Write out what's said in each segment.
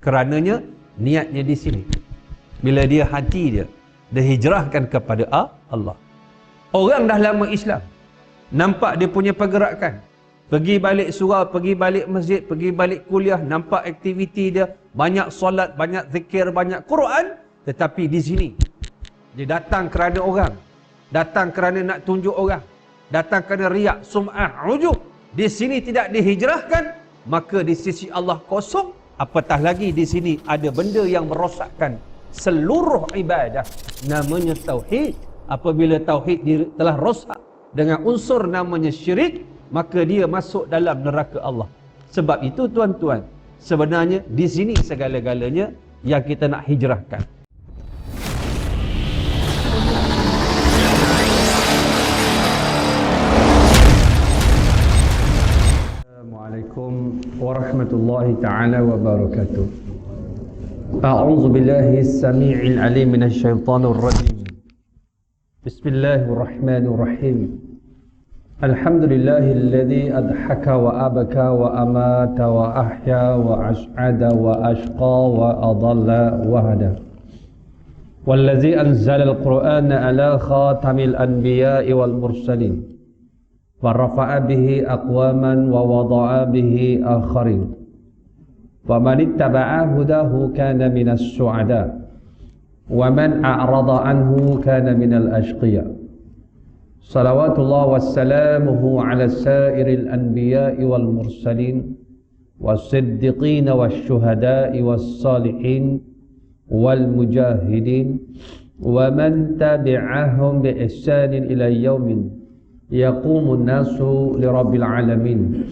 Kerananya niatnya di sini. Bila dia hati dia hijrahkan kepada Allah. Orang dah lama Islam, nampak dia punya pergerakan, pergi balik surau, pergi balik masjid, pergi balik kuliah, nampak aktiviti dia, banyak solat, banyak zikir, banyak Quran, tetapi di sini dia datang kerana orang, datang kerana nak tunjuk orang, datang kerana riak, sum'ah, ujub. Di sini tidak dihijrahkan, maka di sisi Allah kosong. Apatah lagi di sini ada benda yang merosakkan seluruh ibadah, namanya tauhid. Apabila tauhid telah rosak dengan unsur namanya syirik, maka dia masuk dalam neraka Allah. Sebab itu tuan-tuan, sebenarnya di sini segala-galanya yang kita nak hijrahkan. Assalamualaikum warahmatullahi ta'ala wabarakatuh. A'udzu billahi as-sami'il 'alim minasy syaithanir rajim. Bismillahirrahmanirrahim. Alhamdulillahilladzi adhaka wa abaka wa amata wa ahya wa as'ada wa ashqa wa adalla wa hada. Wallazi anzala al-Qur'ana ala khatamil anbiya'i wal mursalin wa rafa'a bihi aqwaman wa wada'a bihi akharin. Wa man ittaba'a hudahu kana minas su'ada wa man a'rada anhu kana minal ashqiya. Salawatullah wassalamuhu ala sairil anbiya'i wal mursalin was-siddiqin wasyuhada'i was-salihin wal mujahidin wa man tabi'ahum bi ihsanin ila yaumin yaqumun nasu li rabbil alamin.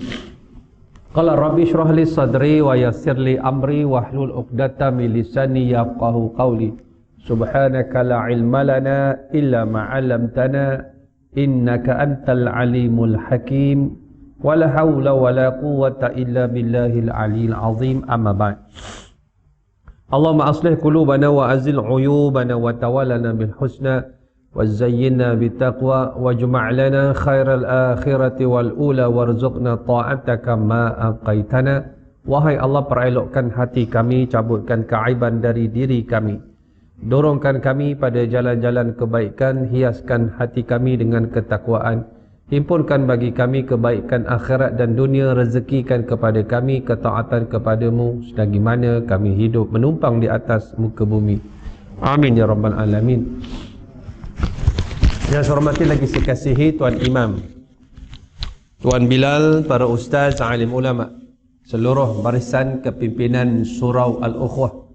Qala rabbi shrah li sadri wa yassir li amri wahlul 'uqdatam min lisani yafqahu qawli. Subhanaka la ilma lana illa ma 'allamtana innaka antal alimul hakim. Wala haula wala quwwata illa billahil aliyil azim. Amma ba'd. Allahumma aslih qulubana wa azil 'uyubana wa tawallana bil husna وزينا بالتقوى واجمع لنا خير الآخرة والأولى وارزقنا طاعتك ما أبقيتنا. Wahai Allah, perelokkan hati kami, cabutkan keaiban dari diri kami, dorongkan kami pada jalan-jalan kebaikan, hiaskan hati kami dengan ketakwaan, himpunkan bagi kami kebaikan akhirat dan dunia, rezekikan kepada kami ketaatan kepadamu selagi mana kami hidup menumpang di atas muka bumi. Amin ya rabbal alamin. Yang saya hormati lagi saya kasihi Tuan Imam, Tuan Bilal, para ustaz, alim ulama, seluruh barisan kepimpinan Surau Al-Ukhwah,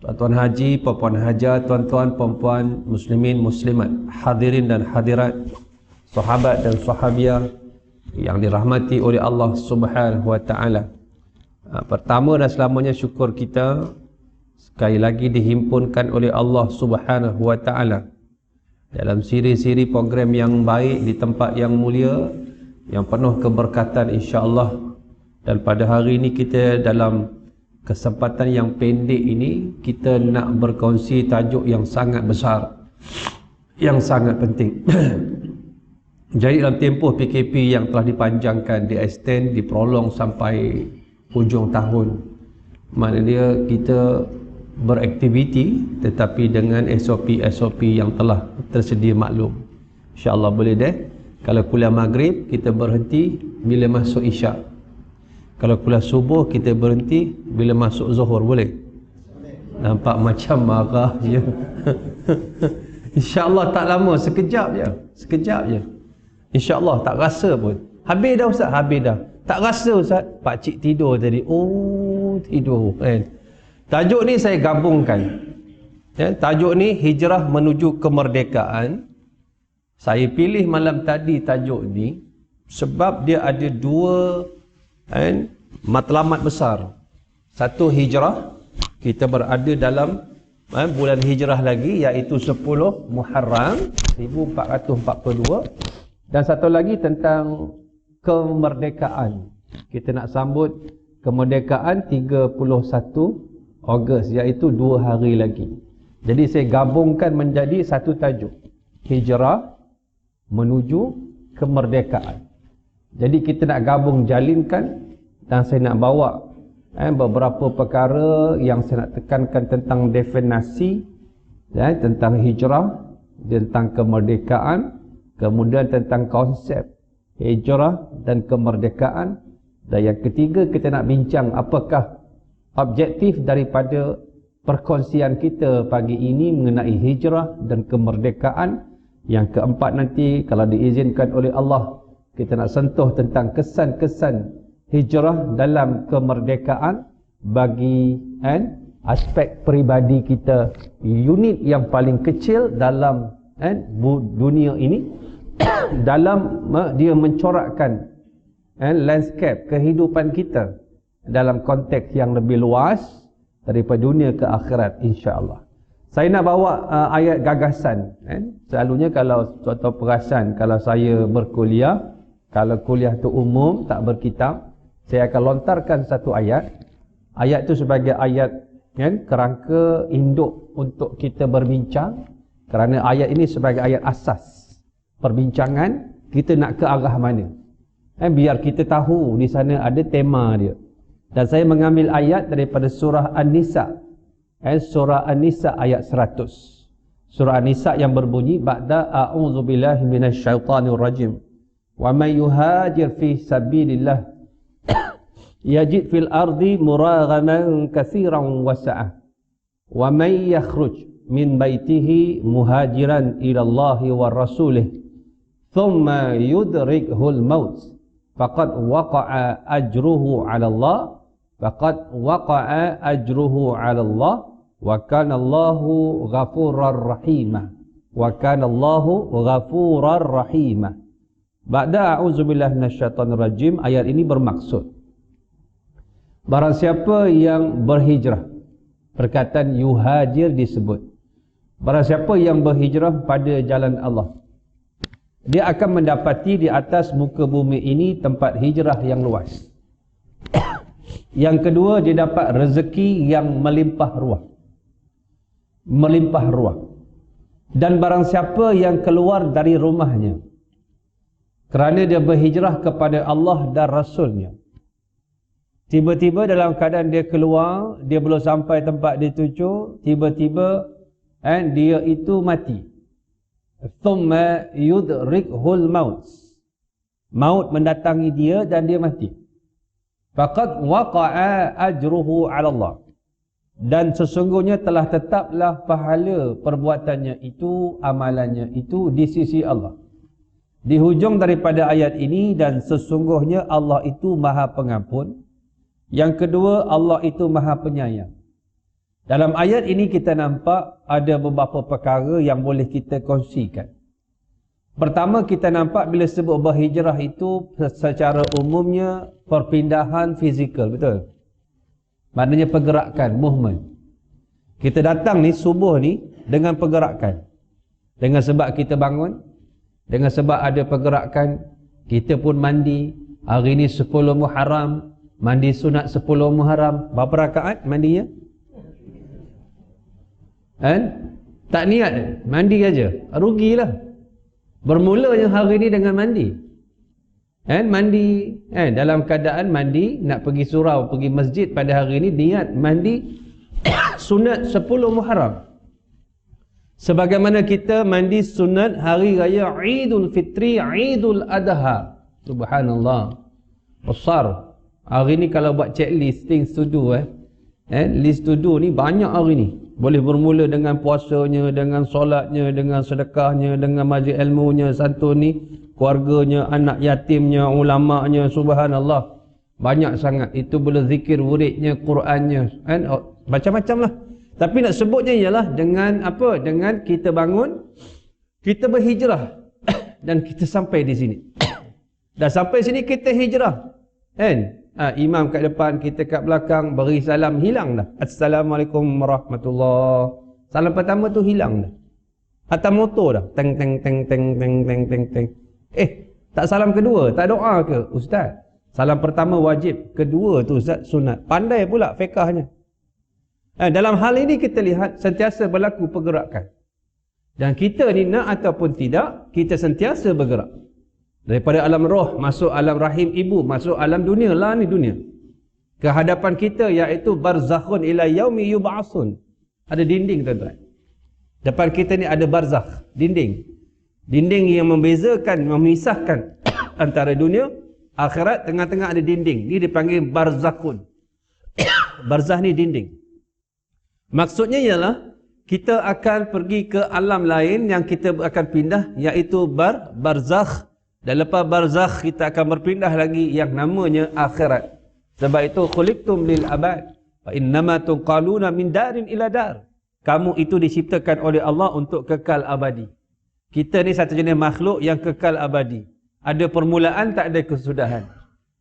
Tuan-tuan haji, puan-puan haja, tuan-tuan, puan-puan, muslimin, muslimat, hadirin dan hadirat, sahabat dan sahabiah yang dirahmati oleh Allah Subhanahu wa taala. Pertama dan selamanya syukur kita sekali lagi dihimpunkan oleh Allah Subhanahu wa taala dalam siri-siri program yang baik di tempat yang mulia, yang penuh keberkatan insya-Allah. Dan pada hari ini kita dalam kesempatan yang pendek ini, kita nak berkongsi tajuk yang sangat besar, yang sangat penting. Jadi dalam tempoh PKP yang telah dipanjangkan, di extend, diprolong sampai hujung tahun, maknanya kita beraktiviti tetapi dengan SOP yang telah tersedia maklum. InsyaAllah boleh deh. Kalau kuliah maghrib kita berhenti bila masuk isyak. Kalau kuliah subuh kita berhenti bila masuk zuhur, boleh? Nampak macam marah je. InsyaAllah tak lama, sekejap je. InsyaAllah tak rasa pun. Habis dah Ustaz? Habis dah. Tak rasa Ustaz? Pakcik tidur tadi. Oh, tidur kan. Tajuk ni saya gabungkan. Ya, tajuk ni hijrah menuju kemerdekaan. Saya pilih malam tadi tajuk ni sebab dia ada dua matlamat besar. Satu, hijrah. Kita berada dalam bulan hijrah lagi, iaitu 10 Muharram 1442. Dan satu lagi tentang kemerdekaan. Kita nak sambut kemerdekaan 31 Ogos, iaitu 2 hari lagi. Jadi saya gabungkan menjadi satu tajuk, hijrah menuju kemerdekaan. Jadi kita nak gabung, jalinkan, dan saya nak bawa beberapa perkara yang saya nak tekankan tentang definisi, tentang hijrah, tentang kemerdekaan, kemudian tentang konsep hijrah dan kemerdekaan, dan yang ketiga kita nak bincang apakah objektif daripada perkongsian kita pagi ini mengenai hijrah dan kemerdekaan. Yang keempat nanti kalau diizinkan oleh Allah, kita nak sentuh tentang kesan-kesan hijrah dalam kemerdekaan bagi aspek peribadi kita, unit yang paling kecil dalam dunia ini dalam dia mencorakkan landscape kehidupan kita dalam konteks yang lebih luas daripada dunia ke akhirat, insya-Allah. Saya nak bawa ayat gagasan. Selalunya kalau suatu perasan, kalau saya berkuliah, kalau kuliah tu umum tak berkitab, saya akan lontarkan satu ayat. Ayat tu sebagai ayat kerangka induk untuk kita berbincang, kerana ayat ini sebagai ayat asas perbincangan kita nak ke arah mana. Biar kita tahu di sana ada tema dia. Dan saya mengambil ayat daripada surah An-Nisa. Surah An-Nisa ayat 100. Surah An-Nisa yang berbunyi, ba'da a'udzubillahi minasyaitanirrajim. Wa may yuhajir fi sabilillah yajid fil ardi muraghaman katsiran wasa'ah. Wa may yakhruj min baitihi muhajiran ila Allahi wa rasulih thumma yudrikhul maut faqad waqa'a ajruhu 'ala Allah wa kana Allahu ghafurar rahimah. Ba'da a'udzubillahi minasyaitonir rajim, ayat ini bermaksud barang siapa yang berhijrah, perkataan yuhajir disebut, barang siapa yang berhijrah pada jalan Allah, dia akan mendapati di atas muka bumi ini tempat hijrah yang luas. Yang kedua, dia dapat rezeki yang melimpah ruah. Dan barang siapa yang keluar dari rumahnya kerana dia berhijrah kepada Allah dan Rasulnya, tiba-tiba dalam keadaan dia keluar, dia belum sampai tempat dia tuju, tiba-tiba dia itu mati. Thumma yudrikhul maut. Maut mendatangi dia dan dia mati. Faqad waqa'a ajruhu 'ala Allah. Dan sesungguhnya telah tetaplah pahala perbuatannya itu, amalannya itu di sisi Allah. Di hujung daripada ayat ini, dan sesungguhnya Allah itu Maha Pengampun. Yang kedua, Allah itu Maha Penyayang. Dalam ayat ini kita nampak ada beberapa perkara yang boleh kita kongsikan. Pertama, kita nampak bila sebut berhijrah itu secara umumnya perpindahan fizikal, betul? Maknanya pergerakan, movement. Kita datang ni subuh ni dengan pergerakan. Dengan sebab kita bangun, dengan sebab ada pergerakan, kita pun mandi. Hari ni 10 Muharram, mandi sunat 10 Muharram. Berapa rakaat mandinya? Tak niat, mandi aja, rugilah. Bermulanya hari ni dengan mandi. Mandi, dalam keadaan mandi, nak pergi surau, pergi masjid pada hari ni, niat mandi sunat 10 Muharram. Sebagaimana kita mandi sunat hari raya Idul Fitri, Idul Adha. Subhanallah. Besar. Hari ni kalau buat checklist, things to do, list to do ni banyak hari ni. Boleh bermula dengan puasanya, dengan solatnya, dengan sedekahnya, dengan majlis ilmunya, santuni, keluarganya, anak yatimnya, ulamanya, subhanallah. Banyak sangat. Itu boleh zikir, wuridnya, Qurannya, macam-macam lah. Tapi nak sebutnya ialah dengan apa? Dengan kita bangun, kita berhijrah dan kita sampai di sini. Dah sampai sini kita hijrah. Imam kat depan, kita kat belakang, beri salam, hilang dah. Assalamualaikum warahmatullahi. Salam pertama tu hilang dah. Atas motor dah. Teng teng teng teng teng teng teng teng. Tak salam kedua, tak doa ke ustaz? Salam pertama wajib, kedua tu ustaz sunat. Pandai pula fiqahnya. Dalam hal ini kita lihat sentiasa berlaku pergerakan. Dan kita ni nak ataupun tidak, kita sentiasa bergerak. Daripada alam roh masuk alam rahim ibu, masuk alam dunia lah ni dunia. Kehadapan kita iaitu barzakhun ila yaumi yub'atsun. Ada dinding tuan-tuan. Depan kita ni ada barzakh, dinding. Dinding yang membezakan, memisahkan antara dunia, akhirat, tengah-tengah ada dinding. Ni dipanggil barzakhun. Barzakh ni dinding. Maksudnya ialah kita akan pergi ke alam lain yang kita akan pindah, iaitu barzakh. Dan lepas barzakh kita akan berpindah lagi yang namanya akhirat. Sebab itu khuliqtum lil abad fa innama tunqaluna min darin ila dar. Kamu itu diciptakan oleh Allah untuk kekal abadi. Kita ni satu jenis makhluk yang kekal abadi. Ada permulaan, tak ada kesudahan.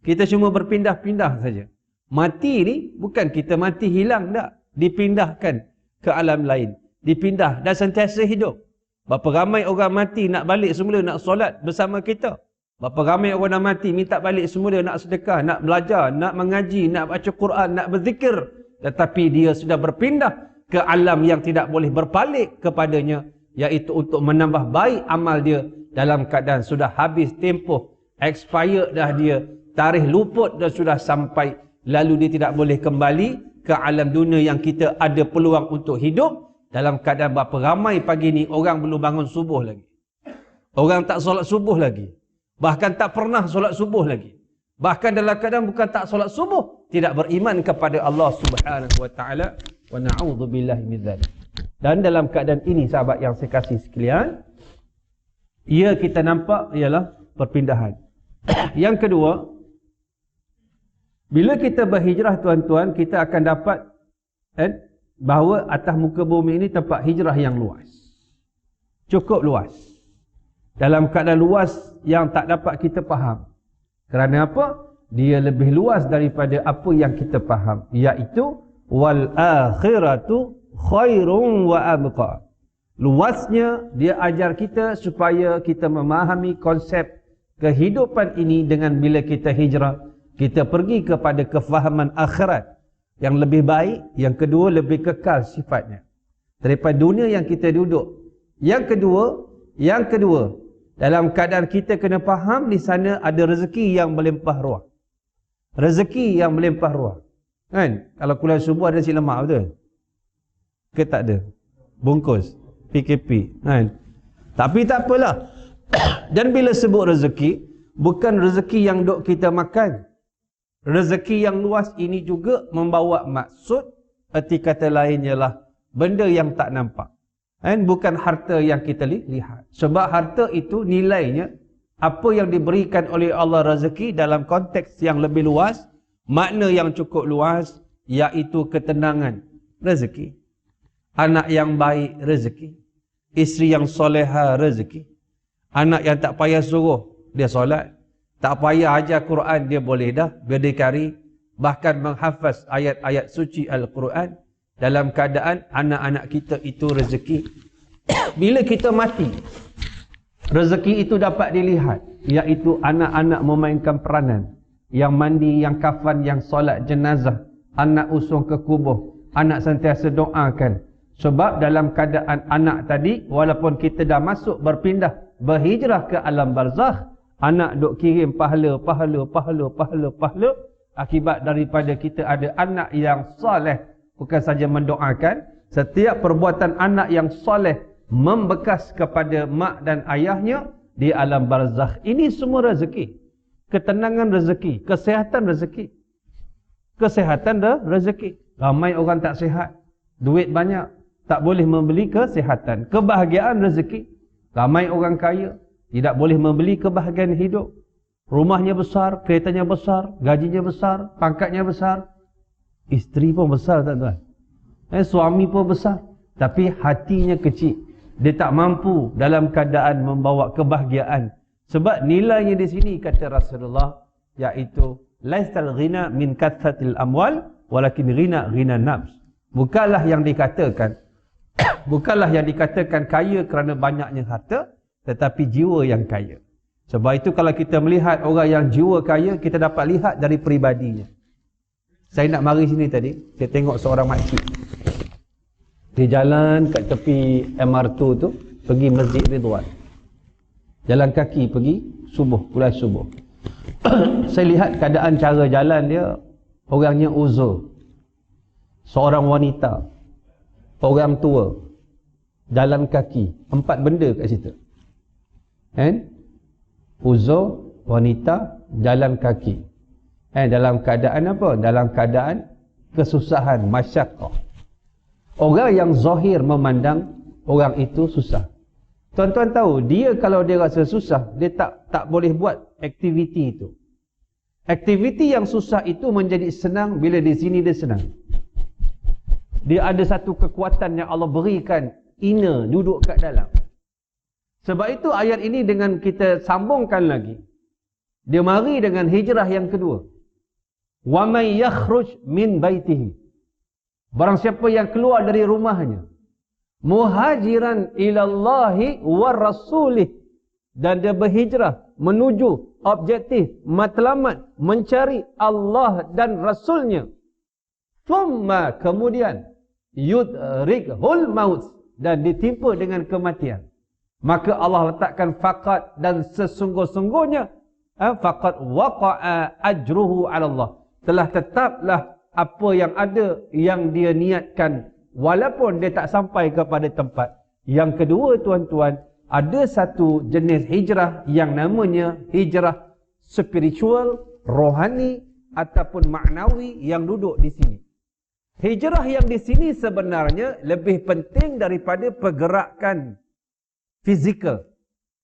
Kita cuma berpindah-pindah saja. Mati ni bukan kita mati hilang, tak. Dipindahkan ke alam lain. Dipindah dan sentiasa hidup. Berapa ramai orang mati nak balik semula nak solat bersama kita. Berapa ramai orang nak mati minta balik semula nak sedekah, nak belajar, nak mengaji, nak baca Quran, nak berzikir. Tetapi dia sudah berpindah ke alam yang tidak boleh berpaling kepadanya, iaitu untuk menambah baik amal dia dalam keadaan sudah habis tempoh, expired dah dia, tarikh luput dah sudah sampai, lalu dia tidak boleh kembali ke alam dunia yang kita ada peluang untuk hidup. Dalam keadaan berapa ramai pagi ni orang belum bangun subuh lagi. Orang tak solat subuh lagi. Bahkan tak pernah solat subuh lagi. Bahkan dalam keadaan bukan tak solat subuh, tidak beriman kepada Allah Subhanahu wa taala, wa na'udzubillahi min dzalik. Dan dalam keadaan ini sahabat yang saya kasih sekalian, ia kita nampak ialah perpindahan. Yang kedua, bila kita berhijrah tuan-tuan, kita akan dapat bahawa atas muka bumi ini tempat hijrah yang luas. Cukup luas. Dalam keadaan luas yang tak dapat kita faham. Kerana apa? Dia lebih luas daripada apa yang kita faham. Iaitu, wal akhiratu khairun wa abqa. Luasnya, dia ajar kita supaya kita memahami konsep kehidupan ini dengan bila kita hijrah. Kita pergi kepada kefahaman akhirat yang lebih baik, yang kedua lebih kekal sifatnya daripada dunia yang kita duduk. Yang kedua, dalam keadaan kita kena faham di sana ada rezeki yang melimpah ruah. Rezeki yang melimpah ruah. Kan? Kalau kuliah subuh ada nasi lemak betul? Ke tak ada? Bungkus PKP, kan? Tapi tak apalah. Dan bila sebut rezeki, bukan rezeki yang duk kita makan. Rezeki yang luas ini juga membawa maksud, erti kata lain ialah benda yang tak nampak. Dan bukan harta yang kita lihat. Sebab harta itu nilainya, apa yang diberikan oleh Allah rezeki dalam konteks yang lebih luas, makna yang cukup luas, iaitu ketenangan, rezeki. Anak yang baik, rezeki. Isteri yang soleha, rezeki. Anak yang tak payah suruh, dia solat. Tak payah ajar Quran, dia boleh dah berdikari, bahkan menghafaz ayat-ayat suci Al-Quran. Dalam keadaan anak-anak kita itu rezeki. Bila kita mati, rezeki itu dapat dilihat, iaitu anak-anak memainkan peranan. Yang mandi, yang kafan, yang solat jenazah, anak usung ke kubur, anak sentiasa doakan. Sebab dalam keadaan anak tadi, walaupun kita dah masuk berpindah, berhijrah ke alam barzakh, anak duk kirim pahala. Akibat daripada kita ada anak yang soleh. Bukan saja mendoakan, setiap perbuatan anak yang soleh membekas kepada mak dan ayahnya di alam barzakh. Ini semua rezeki. Ketenangan rezeki, kesihatan rezeki. Kesihatan rezeki. Ramai orang tak sihat, duit banyak, tak boleh membeli kesihatan. Kebahagiaan rezeki. Ramai orang kaya, tidak boleh membeli kebahagiaan hidup. Rumahnya besar, keretanya besar, gajinya besar, pangkatnya besar. Isteri pun besar tuan-tuan. Suami pun besar. Tapi hatinya kecil. Dia tak mampu dalam keadaan membawa kebahagiaan. Sebab nilainya di sini kata Rasulullah, iaitu laisal ghina min kathratil amwal walakin ghina nafs. Bukanlah yang dikatakan kaya kerana banyaknya harta, tetapi jiwa yang kaya. Sebab itu kalau kita melihat orang yang jiwa kaya, kita dapat lihat dari peribadinya. Saya nak mari sini tadi, saya tengok seorang makcik. Dia jalan kat tepi MR2 tu, pergi Masjid Ridwan. Jalan kaki pergi subuh, kuliah subuh. Saya lihat keadaan cara jalan dia, orangnya uzur, seorang wanita, orang tua, jalan kaki. 4 benda kat situ. Kan? Uzur, wanita, jalan kaki. Dalam keadaan apa? Dalam keadaan kesusahan, masyaqqah. Orang yang zahir memandang orang itu susah. Tuan-tuan tahu, dia kalau dia rasa susah, dia tak boleh buat aktiviti itu. Aktiviti yang susah itu menjadi senang bila di sini dia senang. Dia ada satu kekuatan yang Allah berikan, inner, duduk kat dalam. Sebab itu ayat ini dengan kita sambungkan lagi, dia mari dengan hijrah yang kedua. Wa may yakhruj min baitihi. Barang siapa yang keluar dari rumahnya, muhajiran ilallahi wa rasulih, dan dia berhijrah menuju objektif, matlamat, mencari Allah dan Rasulnya. Thumma, kemudian, yudrikhul maut, dan ditimpa dengan kematian. Maka Allah letakkan faqat, dan sesungguh-sungguhnya faqat waqa'a ajruhu 'ala Allah. Telah tetaplah apa yang ada yang dia niatkan, walaupun dia tak sampai kepada tempat. Yang kedua, tuan-tuan, ada satu jenis hijrah yang namanya hijrah spiritual, rohani ataupun maknawi yang duduk di sini. Hijrah yang di sini sebenarnya lebih penting daripada pergerakan fizikal.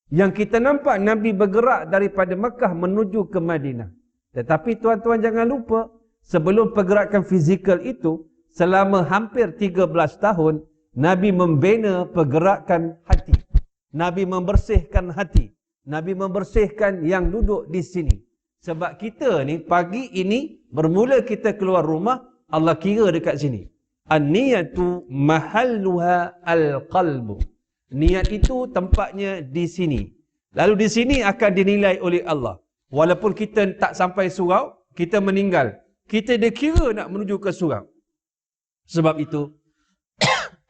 Yang kita nampak Nabi bergerak daripada Mekah menuju ke Madinah. Tetapi tuan-tuan jangan lupa, sebelum pergerakan fizikal itu, selama hampir 13 tahun, Nabi membina pergerakan hati. Nabi membersihkan hati. Nabi membersihkan yang duduk di sini. Sebab kita ni, pagi ini, bermula kita keluar rumah, Allah kira dekat sini. An-niyatu mahalluha al-qalbu. Niat itu tempatnya di sini. Lalu di sini akan dinilai oleh Allah. Walaupun kita tak sampai surau, kita meninggal, kita dikira nak menuju ke surau. Sebab itu,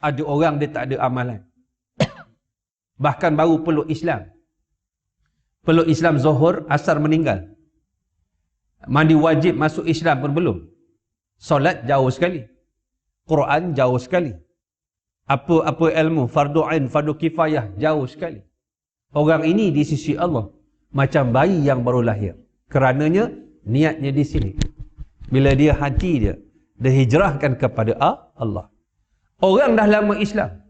ada orang dia tak ada amalan. Bahkan baru peluk Islam. Peluk Islam Zuhur, Asar meninggal. Mandi wajib masuk Islam pun belum. Solat jauh sekali. Quran jauh sekali. Apa ilmu, fardu ain, fardu kifayah, jauh sekali. Orang ini di sisi Allah macam bayi yang baru lahir. Kerananya niatnya di sini. Bila dia hati dia hijrahkan kepada Allah. Orang dah lama Islam,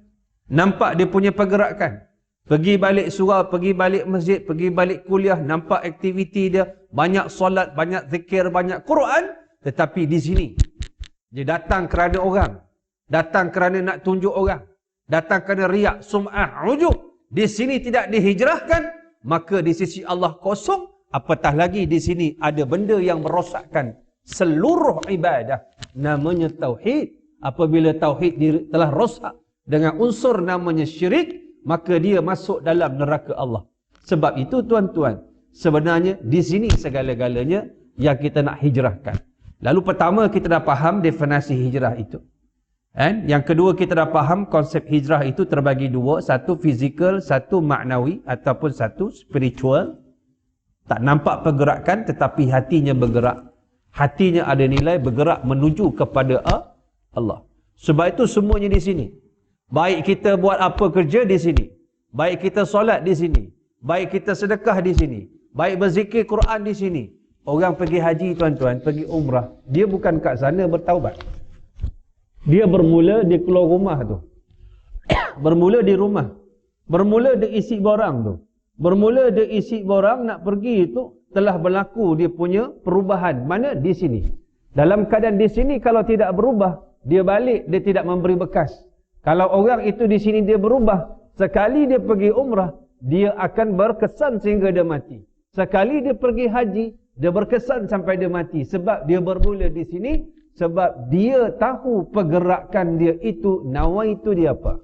nampak dia punya pergerakan. Pergi balik surau, pergi balik masjid, pergi balik kuliah, nampak aktiviti dia, banyak solat, banyak zikir, banyak Quran. Tetapi di sini, dia datang kerana orang. Datang kerana nak tunjuk orang. Datang kerana riak, sum'ah, ujub. Di sini tidak dihijrahkan, maka di sisi Allah kosong. Apatah lagi di sini ada benda yang merosakkan seluruh ibadah. Namanya tauhid. Apabila tauhid telah rosak dengan unsur namanya syirik, maka dia masuk dalam neraka Allah. Sebab itu tuan-tuan, sebenarnya di sini segala-galanya yang kita nak hijrahkan. Lalu pertama kita dah faham definisi hijrah itu. Yang kedua kita dah faham konsep hijrah itu terbagi dua. Satu fizikal, satu maknawi ataupun satu spiritual. Tak nampak pergerakan tetapi hatinya bergerak. Hatinya ada nilai bergerak menuju kepada Allah. Sebab itu semuanya di sini. Baik kita buat apa kerja di sini. Baik kita solat di sini. Baik kita sedekah di sini. Baik berzikir Quran di sini. Orang pergi haji tuan-tuan, pergi umrah. Dia bukan kat sana bertaubat. Dia bermula di keluar rumah tu. Bermula di rumah. Bermula dia isi barang tu. Bermula dia isi barang nak pergi tu, telah berlaku dia punya perubahan. Mana? Di sini. Dalam keadaan di sini kalau tidak berubah, dia balik, dia tidak memberi bekas. Kalau orang itu di sini dia berubah, sekali dia pergi umrah, dia akan berkesan sehingga dia mati. Sekali dia pergi haji, dia berkesan sampai dia mati. Sebab dia bermula di sini, sebab dia tahu pergerakan dia itu, nawaitu dia apa.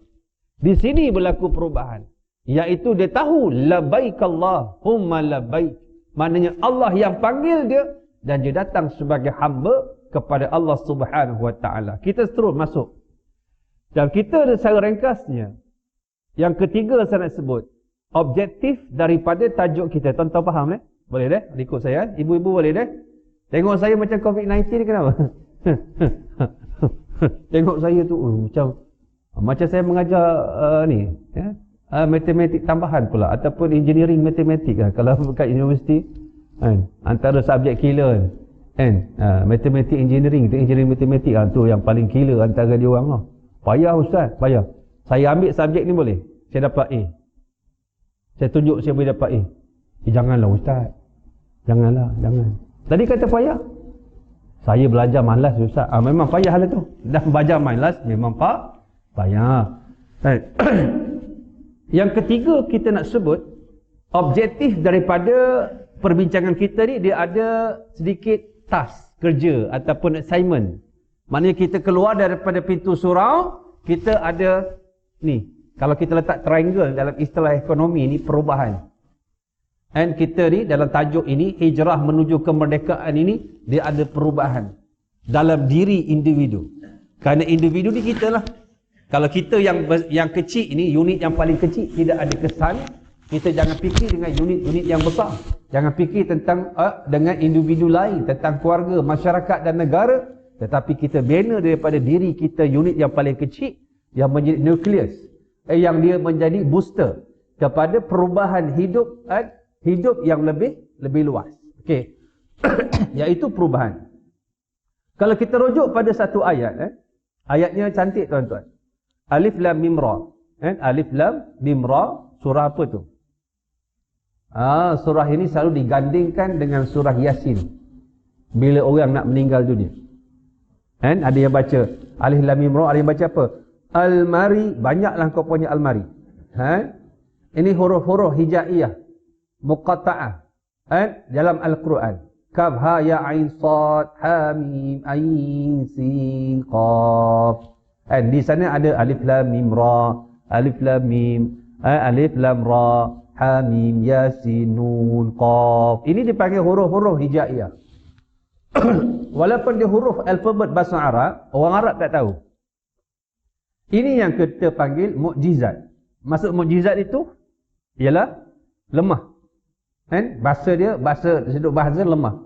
Di sini berlaku perubahan. Iaitu dia tahu, labbaik Allahumma labbaik. Maknanya Allah yang panggil dia, dan dia datang sebagai hamba kepada Allah Subhanahu Wa Taala. Kita terus masuk. Dan kita ada secara ringkasnya. Yang ketiga saya nak sebut, objektif daripada tajuk kita. Tuan-tuan faham boleh deh? Ikut saya. Ibu-ibu boleh deh? Tengok saya macam COVID-19 ni kenapa? Tengok saya tu macam saya mengajar matematik tambahan pula ataupun engineering matematik lah. Kalau kat universiti kan, antara subjek killer kan, matematik engineering tu, engineering matematik tu yang paling killer antara dia orang lah. Payah ustaz, payah. Saya ambil subjek ni boleh, saya dapat A. Saya tunjuk saya boleh dapat A. Janganlah ustaz, jangan. Tadi kata payah, saya belajar malas ustaz. Memang payah lah tu. Dah belajar malas memang payah. Yang ketiga kita nak sebut, objektif daripada perbincangan kita ni, dia ada sedikit task, kerja ataupun assignment. Maknanya kita keluar daripada pintu surau, kita ada ni, kalau kita letak triangle dalam istilah ekonomi ni, perubahan. Dan kita ni dalam tajuk ini, hijrah menuju kemerdekaan ini, dia ada perubahan dalam diri individu. Kerana individu ni kita lah. Kalau kita yang kecil ini, unit yang paling kecil, tidak ada kesan, kita jangan fikir dengan unit-unit yang besar. Jangan fikir tentang dengan individu lain, tentang keluarga, masyarakat dan negara. Tetapi kita bina daripada diri kita, unit yang paling kecil, yang menjadi nukleus, yang dia menjadi booster kepada perubahan hidup, hidup yang lebih luas. Okey. Iaitu perubahan. Kalau kita rujuk pada satu ayat, ayatnya cantik tuan-tuan. Alif Lam Mim Ra. Alif Lam Mim Ra, surah apa tu? Surah ini selalu digandingkan dengan surah Yasin bila orang nak meninggal dunia. Ada yang baca Alif Lam Mim Ra, ada yang baca apa? Al-Mari, banyaklah kau punya Al-Mari. Ini huruf-huruf hijaiyah muqatta'ah dalam Al-Quran. Kaf ha ya ain sad ha mim ain sin qaf. Di sana ada Alif Lam Mim Ra, Alif Lam Mim, Alif Lam Ra, Ha Mim Yasin Nun Qaf. Ini dipanggil huruf-huruf hijaiyah. Walaupun dia huruf alfabet bahasa Arab, orang Arab tak tahu. Ini yang kita panggil mukjizat. Maksud mukjizat itu ialah lemah. Bahasa dia, sudut bahasa lemah.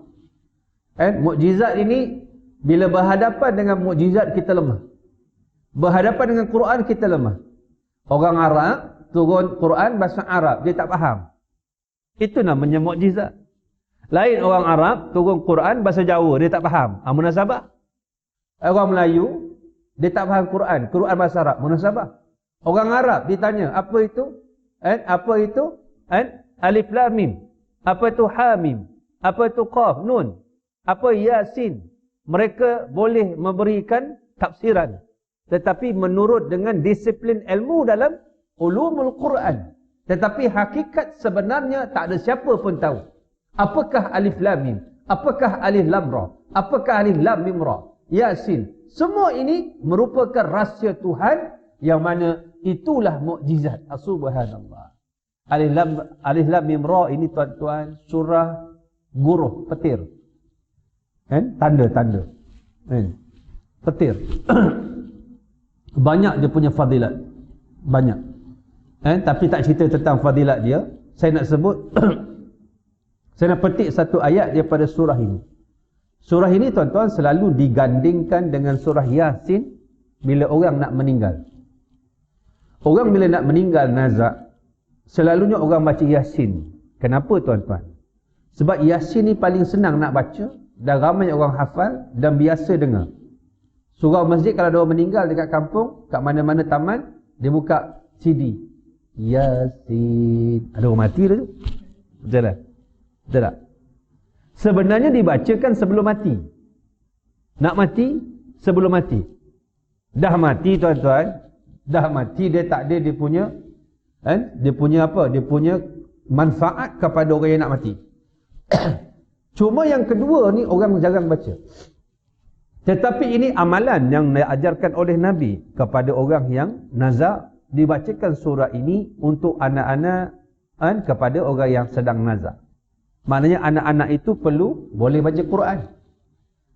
Mukjizat ini bila berhadapan dengan mukjizat kita lemah. Berhadapan dengan Quran kita lemah. Orang Arab turun Quran bahasa Arab, dia tak faham. Itu namanya mukjizat. Lain orang Arab turun Quran bahasa Jawa, dia tak faham. Munasabah. Orang Melayu dia tak faham Quran bahasa Arab, munasabah. Orang Arab ditanya, apa itu? Apa itu? Alif Lam Mim. Apa itu Ha Mim? Apa itu Qaf Nun? Apa Yasin? Mereka boleh memberikan tafsiran, tetapi menurut dengan disiplin ilmu dalam ulumul Quran. Tetapi hakikat sebenarnya tak ada siapa pun tahu. Apakah Alif Lam Mim? Apakah Alif Lam Ra? Apakah Alif Lam Mim Ra? Yasin. Semua ini merupakan rahsia Tuhan yang mana itulah mukjizat. Subhanallah. Alif Lam Mim Ra ini tuan-tuan surah guruh, petir. Tanda-tanda. Petir. Banyak dia punya fadilat. Banyak. Tapi tak cerita tentang fadilat dia. Saya nak sebut saya nak petik satu ayat daripada surah ini. Surah ini tuan-tuan selalu digandingkan dengan surah Yasin bila orang nak meninggal. Orang bila nak meninggal nazak, selalunya orang baca Yasin. Kenapa tuan-tuan? Sebab Yasin ni paling senang nak baca dan ramai orang hafal dan biasa dengar. Surau masjid kalau ada orang meninggal dekat kampung, kat mana-mana taman, dia buka CD. Yasin. Ada orang mati dah tu. Betul tak? Betul tak? Sebenarnya dibacakan sebelum mati. Nak mati, sebelum mati. Dah mati tuan-tuan, dah mati dia tak ada dia punya dia punya apa? Dia punya manfaat kepada orang yang nak mati. Cuma yang kedua ni orang jarang baca. Tetapi ini amalan yang diajarkan oleh Nabi kepada orang yang nazak, dibacakan surah ini untuk anak-anak kepada orang yang sedang nazak. Maknanya anak-anak itu boleh baca Quran.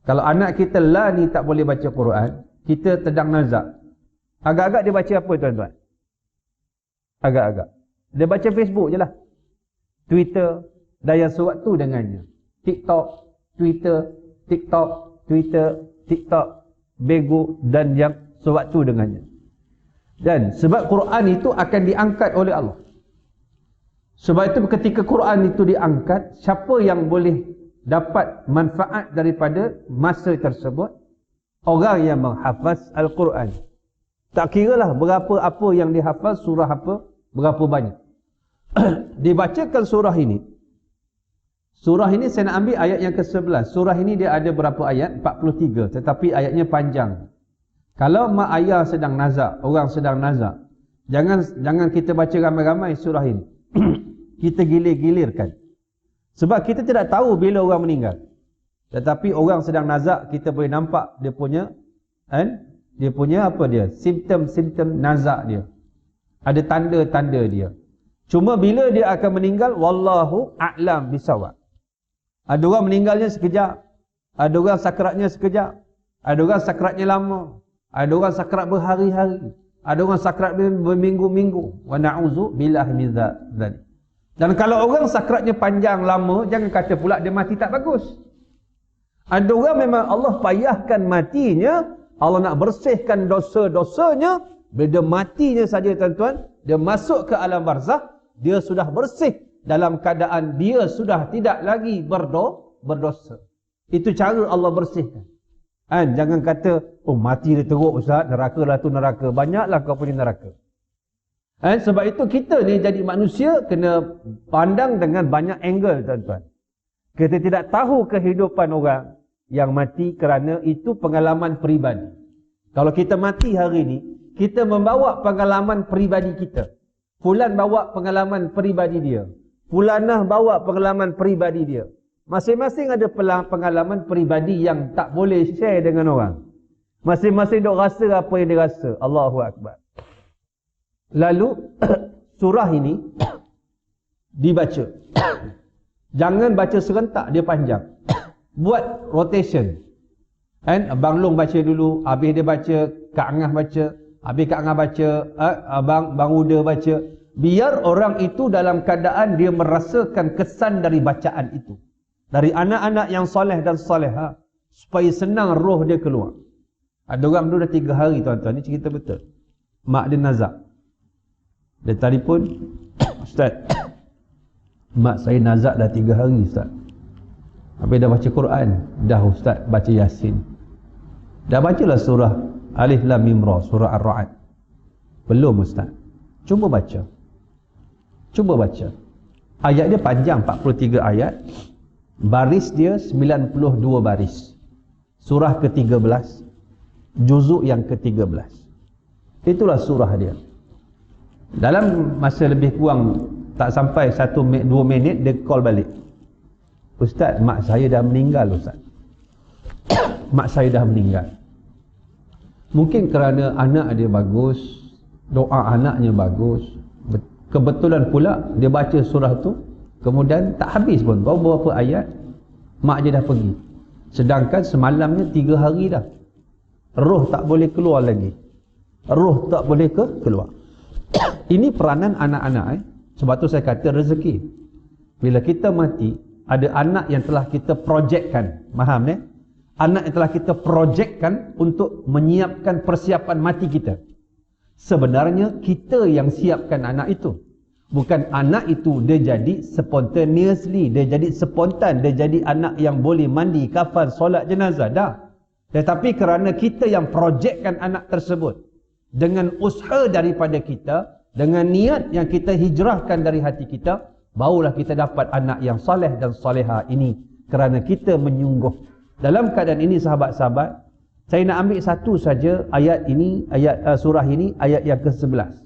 Kalau anak kita lah ni tak boleh baca Quran, kita sedang nazak, agak-agak dia baca apa tuan-tuan? Agak-agak dia baca Facebook je lah, Twitter dan yang sewaktu dengannya, TikTok, Twitter, TikTok, Twitter, TikTok, Bego dan yang sewaktu dengannya. Dan sebab Quran itu akan diangkat oleh Allah. Sebab itu ketika Quran itu diangkat, siapa yang boleh dapat manfaat daripada masa tersebut? Orang yang menghafaz Al-Quran. Tak kiralah berapa apa yang dihafaz, surah apa, berapa banyak. Dibacakan surah ini. Surah ini saya nak ambil ayat yang ke-11. Surah ini dia ada berapa ayat? 43. Tetapi ayatnya panjang. Kalau mak ayah sedang nazak, orang sedang nazak, jangan kita baca ramai-ramai surah ini. Kita gilir-gilirkan. Sebab kita tidak tahu bila orang meninggal. Tetapi orang sedang nazak, kita boleh nampak dia punya simptom-simptom nazak dia. Ada tanda-tanda dia. Cuma bila dia akan meninggal, wallahu a'lam bisawab. Ada orang meninggalnya sekejap, ada orang sakratnya sekejap, ada orang sakratnya lama, ada orang sakrat berhari-hari, ada orang sakrat berminggu-minggu. Wa na'udzu billahi min dzalik. Dan kalau orang sakratnya panjang lama, jangan kata pula dia mati tak bagus. Ada orang memang Allah payahkan matinya, Allah nak bersihkan dosa-dosanya. Bila dia matinya saja tuan-tuan, dia masuk ke alam barzakh, dia sudah bersih dalam keadaan dia sudah tidak lagi berdosa. Itu cara Allah bersihkan. Jangan kata, oh mati dia teruk Ustaz, neraka lah tu neraka. Banyaklah kau punya neraka. Sebab itu kita ni jadi manusia kena pandang dengan banyak angle tuan-tuan. Kita tidak tahu kehidupan orang yang mati kerana itu pengalaman peribadi. Kalau kita mati hari ni, kita membawa pengalaman peribadi kita. Fulan bawa pengalaman peribadi dia. Fulanah bawa pengalaman peribadi dia. Masing-masing ada pengalaman peribadi yang tak boleh share dengan orang. Masing-masing dok rasa apa yang dia rasa. Allahu Akbar. Lalu surah ini dibaca. Jangan baca serentak, dia panjang. Buat rotation. Abang Long baca dulu, habis dia baca, Kak Angah baca, habis Kak Angah baca, Bang Uda baca. Biar orang itu dalam keadaan dia merasakan kesan dari bacaan itu. Dari anak-anak yang soleh dan soleha, supaya senang roh dia keluar. Ada orang dulu dah 3 hari tuan-tuan, ni cerita betul. Mak dia nazak. Dia telefon, Ustaz, mak saya nazak dah 3 hari Ustaz. Habis dah baca Quran, dah Ustaz baca Yasin. Dah bacalah surah Alif Lam Mim Ra, surah Ar-Ra'd. Belum Ustaz. Cuba baca. Cuba baca. Ayat dia panjang, 43 ayat. Baris dia 92 baris. Surah ke-13, juzuk yang ke-13. Itulah surah dia. Dalam masa lebih kurang tak sampai 2 minit, dia call balik. Ustaz, mak saya dah meninggal Ustaz. Mak saya dah meninggal. Mungkin kerana anak dia bagus, doa anaknya bagus. Kebetulan pula dia baca surah tu, kemudian tak habis pun, baru beberapa ayat, mak dia dah pergi. Sedangkan semalamnya 3 hari dah. Roh tak boleh keluar lagi. Roh tak boleh keluar. Ini peranan anak-anak. Sebab tu saya kata rezeki. Bila kita mati, ada anak yang telah kita projekkan. Faham ni? Anak yang telah kita projekkan untuk menyiapkan persiapan mati kita. Sebenarnya kita yang siapkan anak itu. Bukan anak itu dia jadi spontaneously, dia jadi spontan, dia jadi anak yang boleh mandi, kafan, solat jenazah. Dah. Tetapi kerana kita yang projekkan anak tersebut, dengan usaha daripada kita, dengan niat yang kita hijrahkan dari hati kita, barulah kita dapat anak yang soleh dan soleha ini. Kerana kita menyungguh. Dalam keadaan ini sahabat-sahabat, saya nak ambil satu saja ayat ini, surah ini, ayat yang ke-11.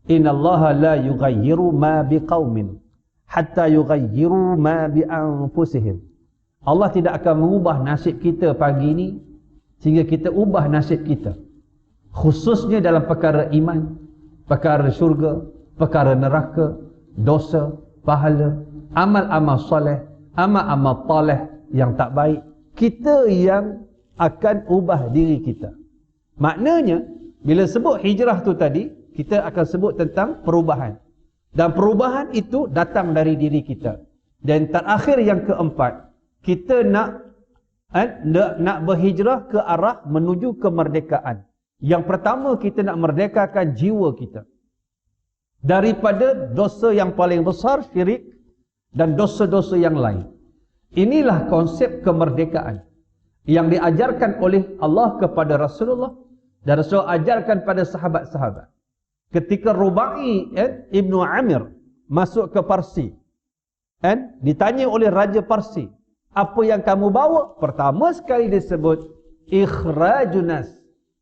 Innallaha la yughayyiru ma biqaumin hatta yughayyiru ma bi anfusihim. Allah tidak akan mengubah nasib kita pagi ini sehingga kita ubah nasib kita. Khususnya dalam perkara iman, perkara syurga, perkara neraka, dosa, pahala, amal-amal soleh, amal-amal taleh yang tak baik. Kita yang akan ubah diri kita. Maknanya, bila sebut hijrah tu tadi, kita akan sebut tentang perubahan. Dan perubahan itu datang dari diri kita. Dan terakhir yang keempat, kita nak nak berhijrah ke arah menuju kemerdekaan. Yang pertama, kita nak merdekakan jiwa kita daripada dosa yang paling besar, syirik, dan dosa-dosa yang lain. Inilah konsep kemerdekaan yang diajarkan oleh Allah kepada Rasulullah, dan Rasulullah ajarkan pada sahabat-sahabat. Ketika Rubai Ibnu Amir masuk ke Parsi, ditanya oleh Raja Parsi, apa yang kamu bawa? Pertama sekali disebut ikhrajunas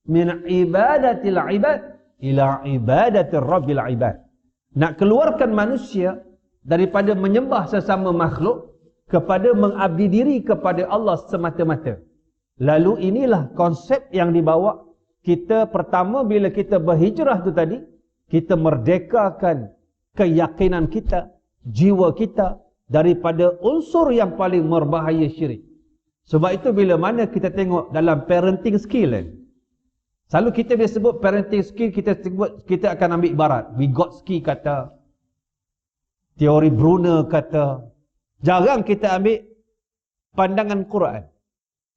min ibadatil ibad ila ibadatir rabbil ibad. Nak keluarkan manusia daripada menyembah sesama makhluk kepada mengabdi diri kepada Allah semata-mata. Lalu inilah konsep yang dibawa kita. Pertama, bila kita berhijrah tu tadi, kita merdekakan keyakinan kita, jiwa kita daripada unsur yang paling berbahaya, syirik. Sebab itu bila mana kita tengok dalam parenting skill selalu kita bila sebut parenting skill, kita akan ambil ibarat. Vygotsky kata, teori Brunner kata. Jarang kita ambil pandangan Quran.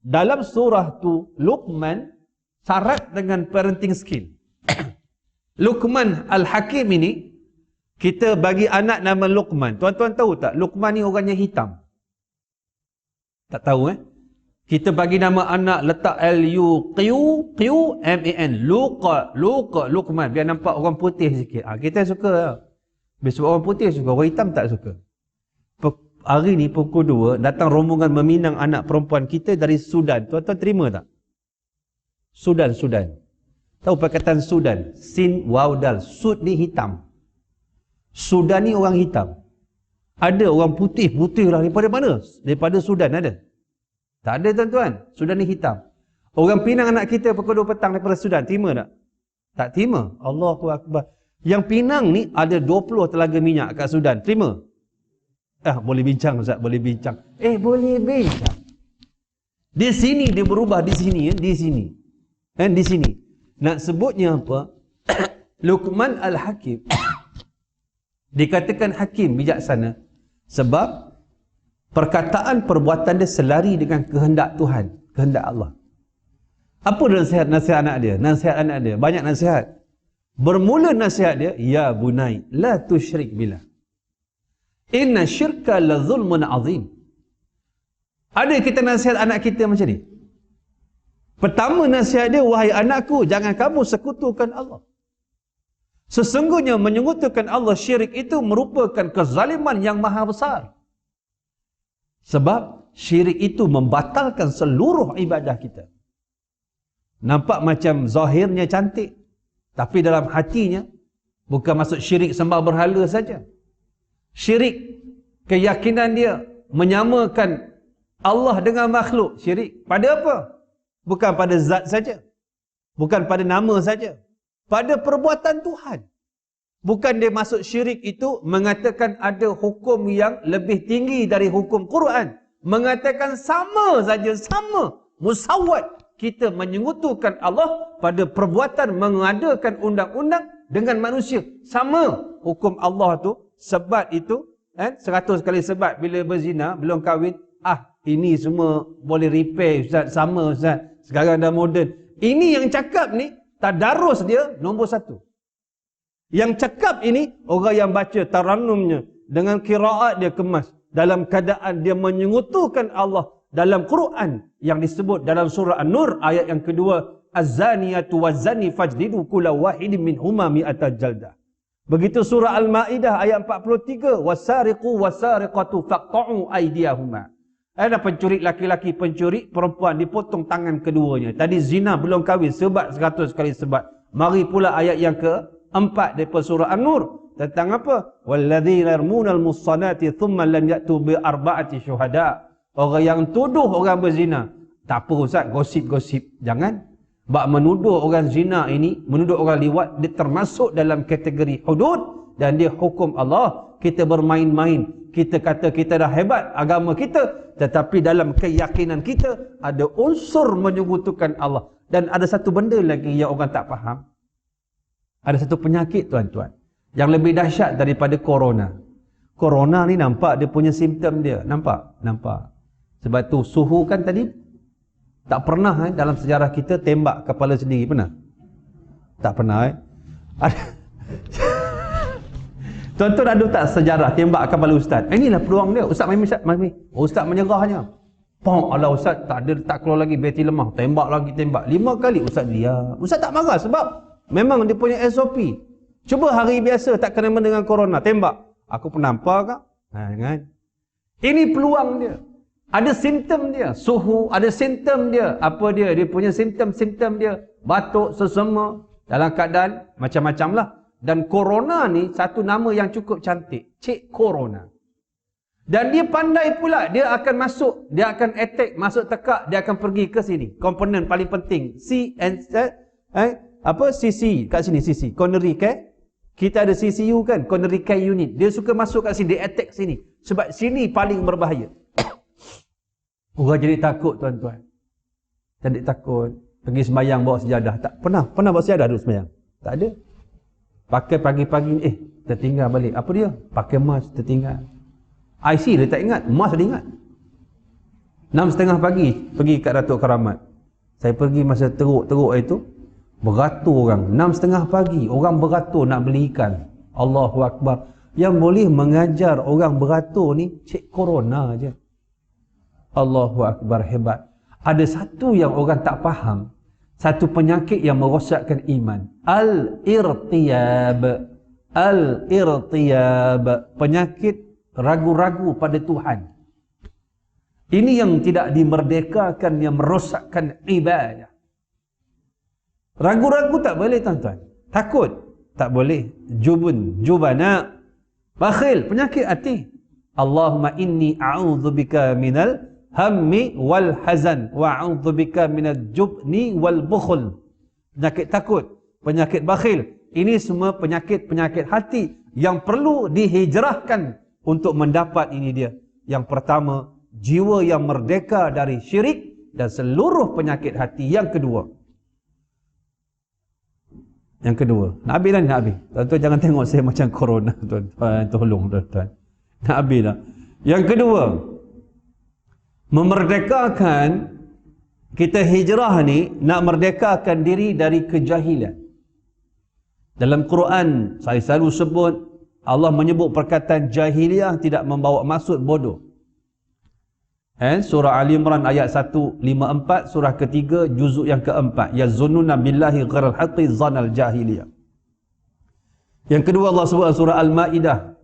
Dalam surah tu Luqman syarat dengan parenting skill. Luqman Al-Hakim ini, kita bagi anak nama Luqman. Tuan-tuan tahu tak, Luqman ni orangnya hitam? Tak tahu Kita bagi nama anak, letak L-U-Q-M-A-N. Luqman. Biar nampak orang putih sikit. Kita suka. Sebab orang putih suka, orang hitam tak suka. Hari ni pukul 2, datang rombongan meminang anak perempuan kita dari Sudan. Tuan-tuan terima tak? Sudan. Tahu perkataan Sudan? Sin, waw, dal. Sud ni hitam. Sudan ni orang hitam. Ada orang putih lah. Daripada mana? Daripada Sudan ada. Tak ada tuan-tuan. Sudan ni hitam. Orang pinang anak kita pukul 2 petang daripada Sudan. Terima tak? Tak terima. Allahu Akbar. Yang pinang ni ada 20 telaga minyak kat Sudan. Terima? Boleh bincang Ustaz. Boleh bincang. Boleh bincang. Di sini dia berubah. Di sini. Di sini. Nak sebutnya apa? Luqman Al-Hakim. Dikatakan hakim, bijaksana. Sebab perkataan perbuatan dia selari dengan kehendak Tuhan, kehendak Allah. Apa nasihat anak dia? Nasihat anak dia, banyak nasihat. Bermula nasihat dia, ya bunai, la tusyrik billah. Inna syirka la zulmun azim. Ada kita nasihat anak kita macam ni. Pertama nasihat dia, wahai anakku, jangan kamu sekutukan Allah. Sesungguhnya menyekutukan Allah, syirik itu merupakan kezaliman yang maha besar. Sebab syirik itu membatalkan seluruh ibadah kita. Nampak macam zahirnya cantik, tapi dalam hatinya bukan maksud syirik sembah berhala saja. Syirik, keyakinan dia menyamakan Allah dengan makhluk. Syirik pada apa? Bukan pada zat saja, bukan pada nama saja, pada perbuatan Tuhan. Bukan dia masuk syirik itu mengatakan ada hukum yang lebih tinggi dari hukum Quran. Mengatakan sama saja, sama, musawwat. Kita menyekutukan Allah pada perbuatan mengadakan undang-undang dengan manusia. Sama hukum Allah tu, sebat itu, 100 kali sebat bila berzina, belum kahwin. Ini semua boleh repair Ustaz, sama Ustaz. Sekarang dah moden. Ini yang cakap ni, tadarus dia nombor 1. Yang cakap ini, orang yang baca tarannumnya dengan qiraat dia kemas, dalam keadaan dia menyekutukan Allah dalam Quran yang disebut dalam surah An-Nur ayat yang kedua, az-zaniyatu waz-zani fajlidu kulla wahidin minhuma mi'ata jaldah. Begitu surah Al-Maidah ayat 43, wasariqu wasariqatu faqta'u aydiyahuma. Ada pencuri laki-laki, pencuri perempuan, dipotong tangan keduanya. Tadi zina belum kahwin, sebat 100 kali sebat. Mari pula ayat yang keempat daripada surah An-Nur tentang apa? Walladzina yarmunal mussanati thumma lam ya'tu bi arba'ati syuhada. Orang yang tuduh orang berzina. Tak apa Ustaz, gosip-gosip. Jangan. Bak menuduh orang zina ini, menuduh orang liwat, dia termasuk dalam kategori hudud dan dia hukum Allah. Kita bermain-main. Kita kata kita dah hebat agama kita, tetapi dalam keyakinan kita ada unsur menyekutukan Allah. Dan ada satu benda lagi yang orang tak faham. Ada satu penyakit tuan-tuan yang lebih dahsyat daripada corona. Corona ni nampak dia punya simptom dia. Nampak? Sebab tu suhu kan tadi Tak pernah dalam sejarah kita tembak kepala sendiri, pernah? Tak pernah. Tuan-tuan ada tak sejarah tembak kepala ustaz? Inilah peluang dia. Ustaz main. Ustaz menyerahnya. Pom, Allah ustaz tak ada, tak keluar lagi bateri lemah. Tembak lagi, tembak. 5 kali ustaz dia. Ustaz tak marah sebab memang dia punya SOP. Cuba hari biasa tak kena dengan corona, tembak. Aku penampak kak? Kan? Ini peluang dia. Ada simptom dia. Suhu, ada simptom dia. Apa dia? Dia punya simptom dia. Batuk, sesama. Dalam keadaan macam-macam lah. Dan corona ni satu nama yang cukup cantik. Cik Corona. Dan dia pandai pula. Dia akan masuk. Dia akan attack. Masuk tekak. Dia akan pergi ke sini. Komponen paling penting. CC. Kat sini CC. Coronary care. Kita ada CCU kan. Coronary care unit. Dia suka masuk kat sini. Dia attack sini. Sebab sini paling berbahaya. Orang jadi takut tuan-tuan. Jadi takut. Pergi sembahyang bawa sejadah. Tak pernah bawa sejadah duduk sembahyang. Tak ada. Pakai pagi-pagi tertinggal balik. Apa dia? Pakai mask tertinggal. IC dia tak ingat, mask dia ingat. 6:30 pagi pergi kat Datuk Keramat. Saya pergi masa teruk-teruk itu, beratur orang. 6:30 pagi orang beratur nak beli ikan. Allahu Akbar. Yang boleh mengajar orang beratur ni Cik Corona je. Allahu Akbar, hebat. Ada satu yang orang tak faham. Satu penyakit yang merosakkan iman. Al-irtiyab. Al-irtiyab. Penyakit ragu-ragu pada Tuhan. Ini yang tidak dimerdekakan, yang merosakkan ibadah. Ragu-ragu tak boleh tuan-tuan. Takut tak boleh. Jubana. Bakhil, penyakit hati. Allahumma inni a'udzubika minal hammi wal hazan wa a'udzubika minal jubni wal bukhl. Penyakit takut, penyakit bakhil. Ini semua penyakit-penyakit hati yang perlu dihijrahkan untuk mendapat ini dia. Yang pertama, jiwa yang merdeka dari syirik dan seluruh penyakit hati. Yang kedua, nak habis lah ni, nak habis. Tuan-tuan jangan tengok saya macam corona, tuan-tuan. Tolong tuan-tuan. Nak habis lah. Yang kedua, memerdekakan, kita hijrah ni, nak merdekakan diri dari kejahilan. Dalam Quran, saya selalu sebut, Allah menyebut perkataan jahiliah tidak membawa maksud bodoh. Surah Ali Imran ayat 154, surah ketiga, juzuk yang keempat. Yazunnuna billahi ghairal haqqi zanal jahiliyah. Yang kedua Allah sebut surah Al-Ma'idah.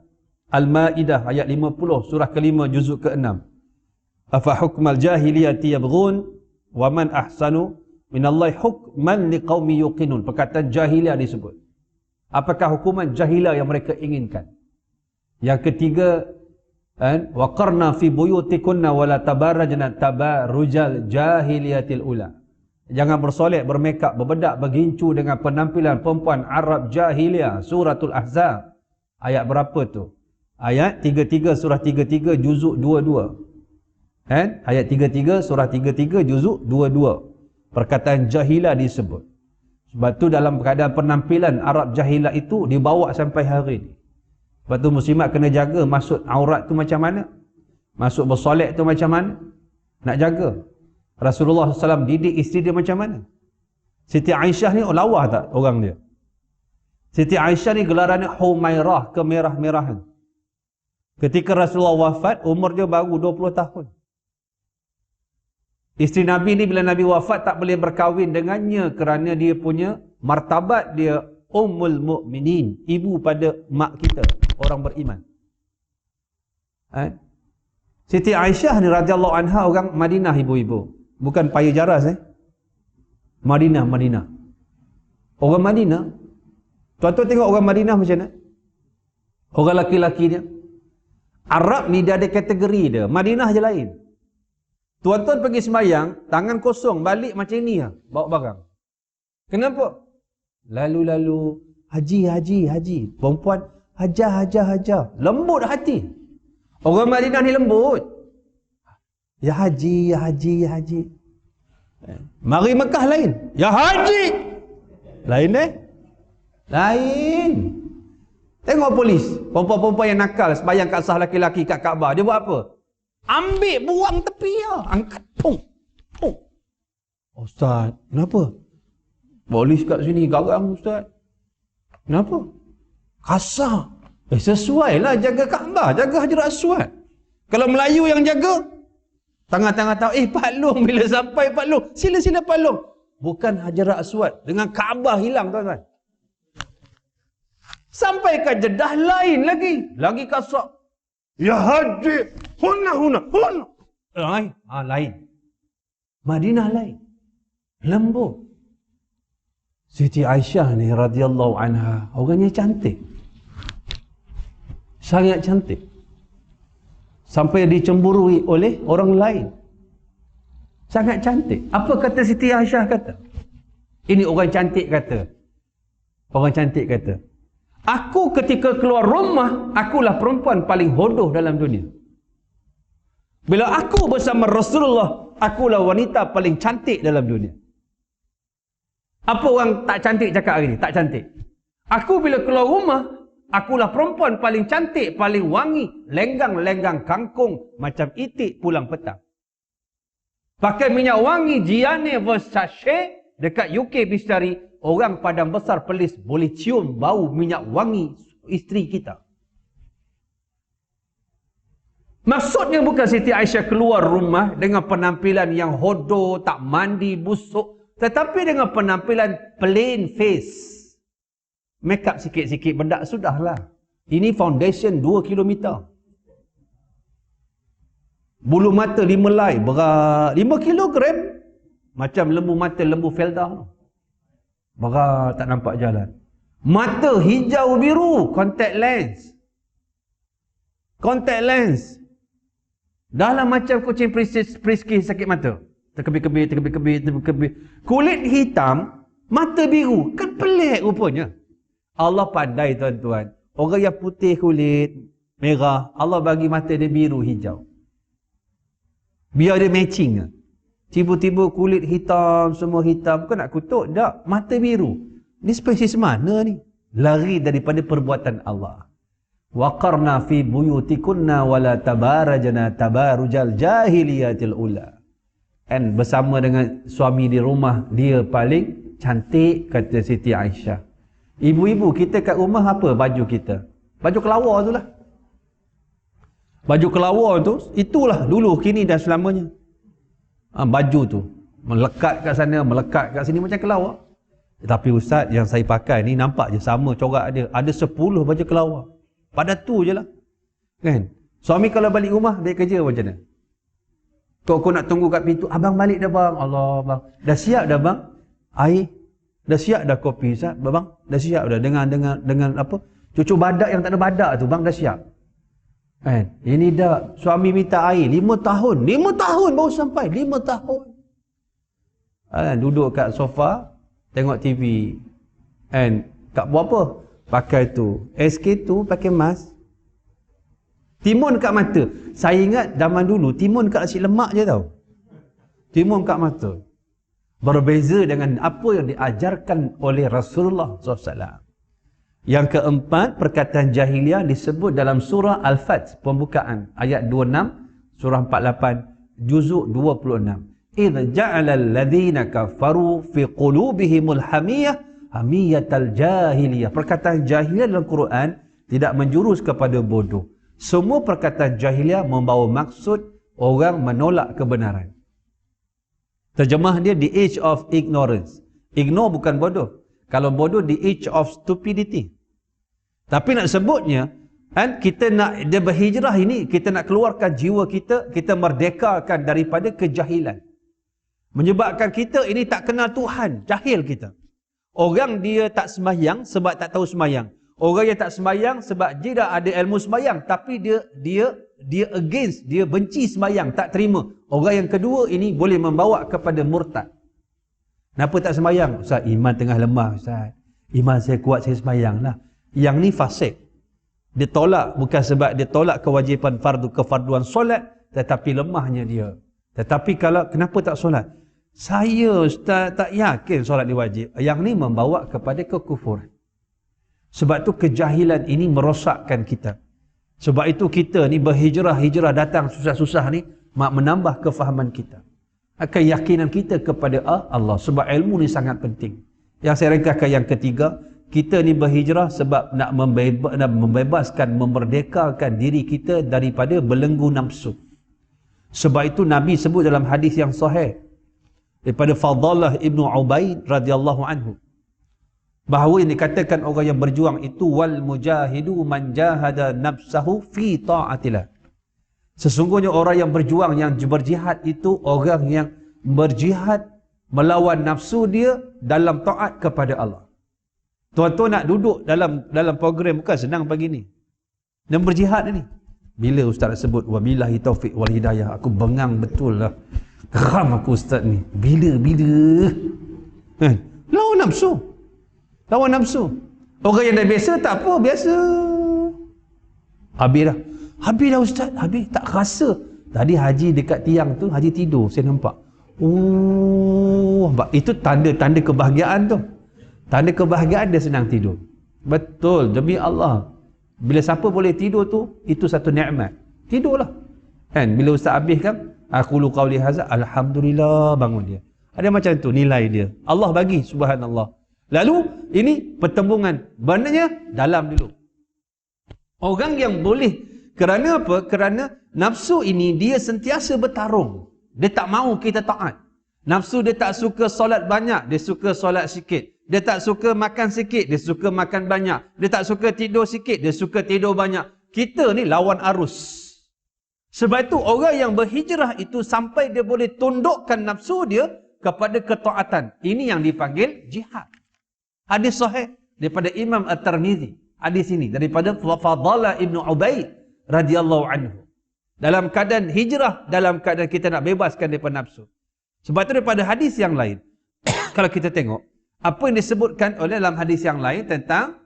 Al-Ma'idah ayat 50, surah kelima, juzuk ke-6. Afa hukmal jahiliyati yabghun wa man ahsanu minallahi hukman liqaumi yuqinun. Perkataan jahiliyah disebut. Apakah hukuman jahiliyah yang mereka inginkan? Yang ketiga, waqarna fi buyutikunna wala tabarrajna tabarrujal jahiliyatil ula. Jangan bersolek, bermekap, berbedak, bergincu dengan penampilan perempuan Arab jahiliyah. Suratul Ahzab. Ayat berapa tu? Ayat 33, surah 33, juzuk 22. Ayat 33, surah 33, juzuk 22. Perkataan jahiliyah disebut. Sebab tu dalam keadaan penampilan Arab jahiliyah itu dibawa sampai hari ini. Sebab tu muslimat kena jaga maksud aurat tu macam mana, masuk bersolek tu macam mana, nak jaga. Rasulullah SAW didik isteri dia macam mana. Siti Aisyah ni lawa tak orang dia? Siti Aisyah ni gelarannya Humairah, kemerah-merahan. Ketika Rasulullah wafat, umur dia baru 20 tahun. Isteri Nabi ni bila Nabi wafat tak boleh berkahwin dengannya kerana dia punya martabat dia Ummul Mukminin, ibu pada mak kita, orang beriman. Siti Aisyah ni radhiyallahu anha orang Madinah, ibu-ibu. Bukan paya jaras Madinah. Orang Madinah. Tuan-tuan tengok orang Madinah macam mana? Orang laki-laki dia. Arab ni dia ada kategori dia. Madinah je lain. Tuan-tuan pergi sembahyang, tangan kosong, balik macam ni lah, bawa barang. Kenapa? Lalu-lalu, haji. Perempuan, hajar. Lembut hati. Orang Madinah ni lembut. Ya haji. Mari Mekah lain. Ya haji. Lain Lain. Tengok polis. Perempuan-perempuan yang nakal sembahyang kat sah laki-laki kat Kaabah. Dia buat apa? Ambil, buang tepi lah. Angkat. Pung. Ustaz, kenapa? Polis kat sini garang Ustaz. Kenapa? Kasar. Sesuai lah jaga Kaabah, jaga Hajar Aswad. Kalau Melayu yang jaga, tangan-tangan tahu, Pak Long bila sampai Pak Long, sila-sila Pak Long. Bukan Hajar Aswad, dengan Kaabah hilang tuan-tuan. Sampai ke Jeddah lain lagi kasar. Ya Haji, huna. Lain. Madinah lain. Lembut. Siti Aisyah ni radhiyallahu anha, orangnya cantik. Sangat cantik. Sampai dicemburui oleh orang lain. Sangat cantik. Apa kata Siti Aisyah kata? Ini orang cantik kata. Orang cantik kata, aku ketika keluar rumah, akulah perempuan paling hodoh dalam dunia. Bila aku bersama Rasulullah, akulah wanita paling cantik dalam dunia. Apa orang tak cantik cakap hari ni? Tak cantik. Aku bila keluar rumah, akulah perempuan paling cantik, paling wangi, lenggang-lenggang kangkung macam itik pulang petang. Pakai minyak wangi Gianni Versace dekat UK Bistari, orang Padang Besar Perlis boleh cium bau minyak wangi isteri kita. Maksudnya bukan Siti Aisyah keluar rumah dengan penampilan yang hodoh, tak mandi, busuk, tetapi dengan penampilan plain face. Make up sikit-sikit bedak sudahlah. Ini foundation 2 km. Bulu mata 5 helai, berat 5 kilogram. Macam lembu mata lembu Feldah. Berat, tak nampak jalan. Mata hijau biru, contact lens. Contact lens. Dahlah macam kucing Prisky sakit mata. Terkebir-kebir. Kulit hitam, mata biru. Kan pelik rupanya. Allah pandai tuan-tuan. Orang yang putih kulit, merah, Allah bagi mata dia biru hijau. Biar dia matching. Tiba-tiba kulit hitam, semua hitam. Bukan nak kutuk, tak. Mata biru. Ni spesies mana ni? Lari daripada perbuatan Allah. Waqarna fi buyutikunna wala tabarajna tabarujal jahiliyatil ula. And bersama dengan suami di rumah, dia paling cantik, kata Siti Aisyah. Ibu-ibu kita kat rumah apa baju kita? Baju kelawar tu lah. Baju kelawar tu, itulah dulu, kini dan selamanya. Baju tu melekat kat sana, melekat kat sini macam kelawar. Tapi Ustaz, yang saya pakai ni nampak je sama corak dia. Ada 10 baju kelawar. Pada tu je lah. Kan? Suami kalau balik rumah, dia kerja macam mana? Kau nak tunggu kat pintu, abang balik dah bang. Allah bang. Dah siap dah bang? Air? Dah siap dah kopi Ustaz? Bang? Dah siap dah dengan apa? Cucu badak yang tak ada badak tu bang, dah siap. Kan? Ini dah suami minta air 5 tahun. 5 tahun baru sampai. 5 tahun. Duduk kat sofa, tengok TV. And tak buat apa? Pakai tu. SK tu pakai mask. Timun kat mata. Saya ingat zaman dulu timun kat nasi lemak je tau. Timun kat mata. Berbeza dengan apa yang diajarkan oleh Rasulullah SAW. Yang keempat, perkataan jahiliah disebut dalam surah Al-Fath, pembukaan ayat 26, surah 48, juzuk 26. Idh ja'alal ladhina kafaru fi qulubihimul hamiyah hamiyatal jahiliyah. Perkataan jahiliyah dalam Quran tidak menjurus kepada bodoh. Semua perkataan jahiliyah membawa maksud orang menolak kebenaran. Terjemah dia the age of ignorance. Ignore bukan bodoh. Kalau bodoh the age of stupidity. Tapi nak sebutnya, kan, kita nak dia berhijrah ini, kita nak keluarkan jiwa kita, kita merdekakan daripada kejahilan. Menyebabkan kita ini tak kenal Tuhan, jahil kita. Orang dia tak sembahyang sebab tak tahu sembahyang. Orang yang tak sembahyang sebab dia dah ada ilmu sembahyang, tapi dia against, dia benci sembahyang, tak terima. Orang yang kedua ini boleh membawa kepada murtad. Kenapa tak sembahyang? Ustaz, iman tengah lemah Ustaz. Iman saya kuat, saya sembahyang lah. Yang ni fasik. Dia tolak, bukan sebab dia tolak kewajipan kefarduan solat, tetapi lemahnya dia. Tetapi kalau kenapa tak solat? Saya Ustaz tak yakin solat dia wajib. Yang ni membawa kepada kekufuran. Sebab tu kejahilan ini merosakkan kita. Sebab itu kita ni berhijrah datang susah-susah ni menambah kefahaman kita. keyakinan kita kepada Allah. Sebab ilmu ni sangat penting. Yang saya ringkaskan yang ketiga, kita ni berhijrah sebab nak membebaskan, memerdekakan diri kita daripada belenggu nafsu. Sebab itu Nabi sebut dalam hadis yang sahih daripada Fadalah Ibnu Ubaid radhiyallahu anhu, bahawa yang dikatakan orang yang berjuang itu wal mujahidu man jahada nafsahu fi ta'atillah. Sesungguhnya orang yang berjuang, yang berjihad itu orang yang berjihad melawan nafsu dia dalam taat kepada Allah. Tuan-tuan nak duduk dalam program bukan senang pagi ni. Dan berjihad ni. Bila ustaz sebut wabillahi taufiq wal hidayah, aku bengang betul lah. Geram aku ustaz ni. Bila. Lawan nafsu. Lawan nafsu. Orang yang dah biasa tak apa, biasa. Habis dah ustaz, habis tak rasa. Tadi haji dekat tiang tu, haji tidur, saya nampak. Itu tanda-tanda kebahagiaan tu. Tanda kebahagiaan dia senang tidur. Betul, demi Allah. Bila siapa boleh tidur tu, itu satu nikmat. Tidurlah. Kan bila ustaz habis kan, aku lu qauli hadza, alhamdulillah, bangun dia. Ada macam tu nilai dia. Allah bagi, subhanallah. Lalu ini pertembungan. Maknanya dalam dulu. Orang yang boleh, kerana apa? Kerana nafsu ini dia sentiasa bertarung. Dia tak mahu kita taat. Nafsu dia tak suka solat banyak, dia suka solat sikit. Dia tak suka makan sikit, dia suka makan banyak. Dia tak suka tidur sikit, dia suka tidur banyak. Kita ni lawan arus. Sebab itu orang yang berhijrah itu sampai dia boleh tundukkan nafsu dia kepada ketaatan. Ini yang dipanggil jihad. Hadis sahih daripada Imam At-Tirmizi. Hadis ini daripada Fadalah Ibnu Ubaid radhiyallahu anhu. Dalam keadaan hijrah, dalam keadaan kita nak bebaskan daripada nafsu. Sebab itu daripada hadis yang lain, kalau kita tengok, apa yang disebutkan oleh dalam hadis yang lain tentang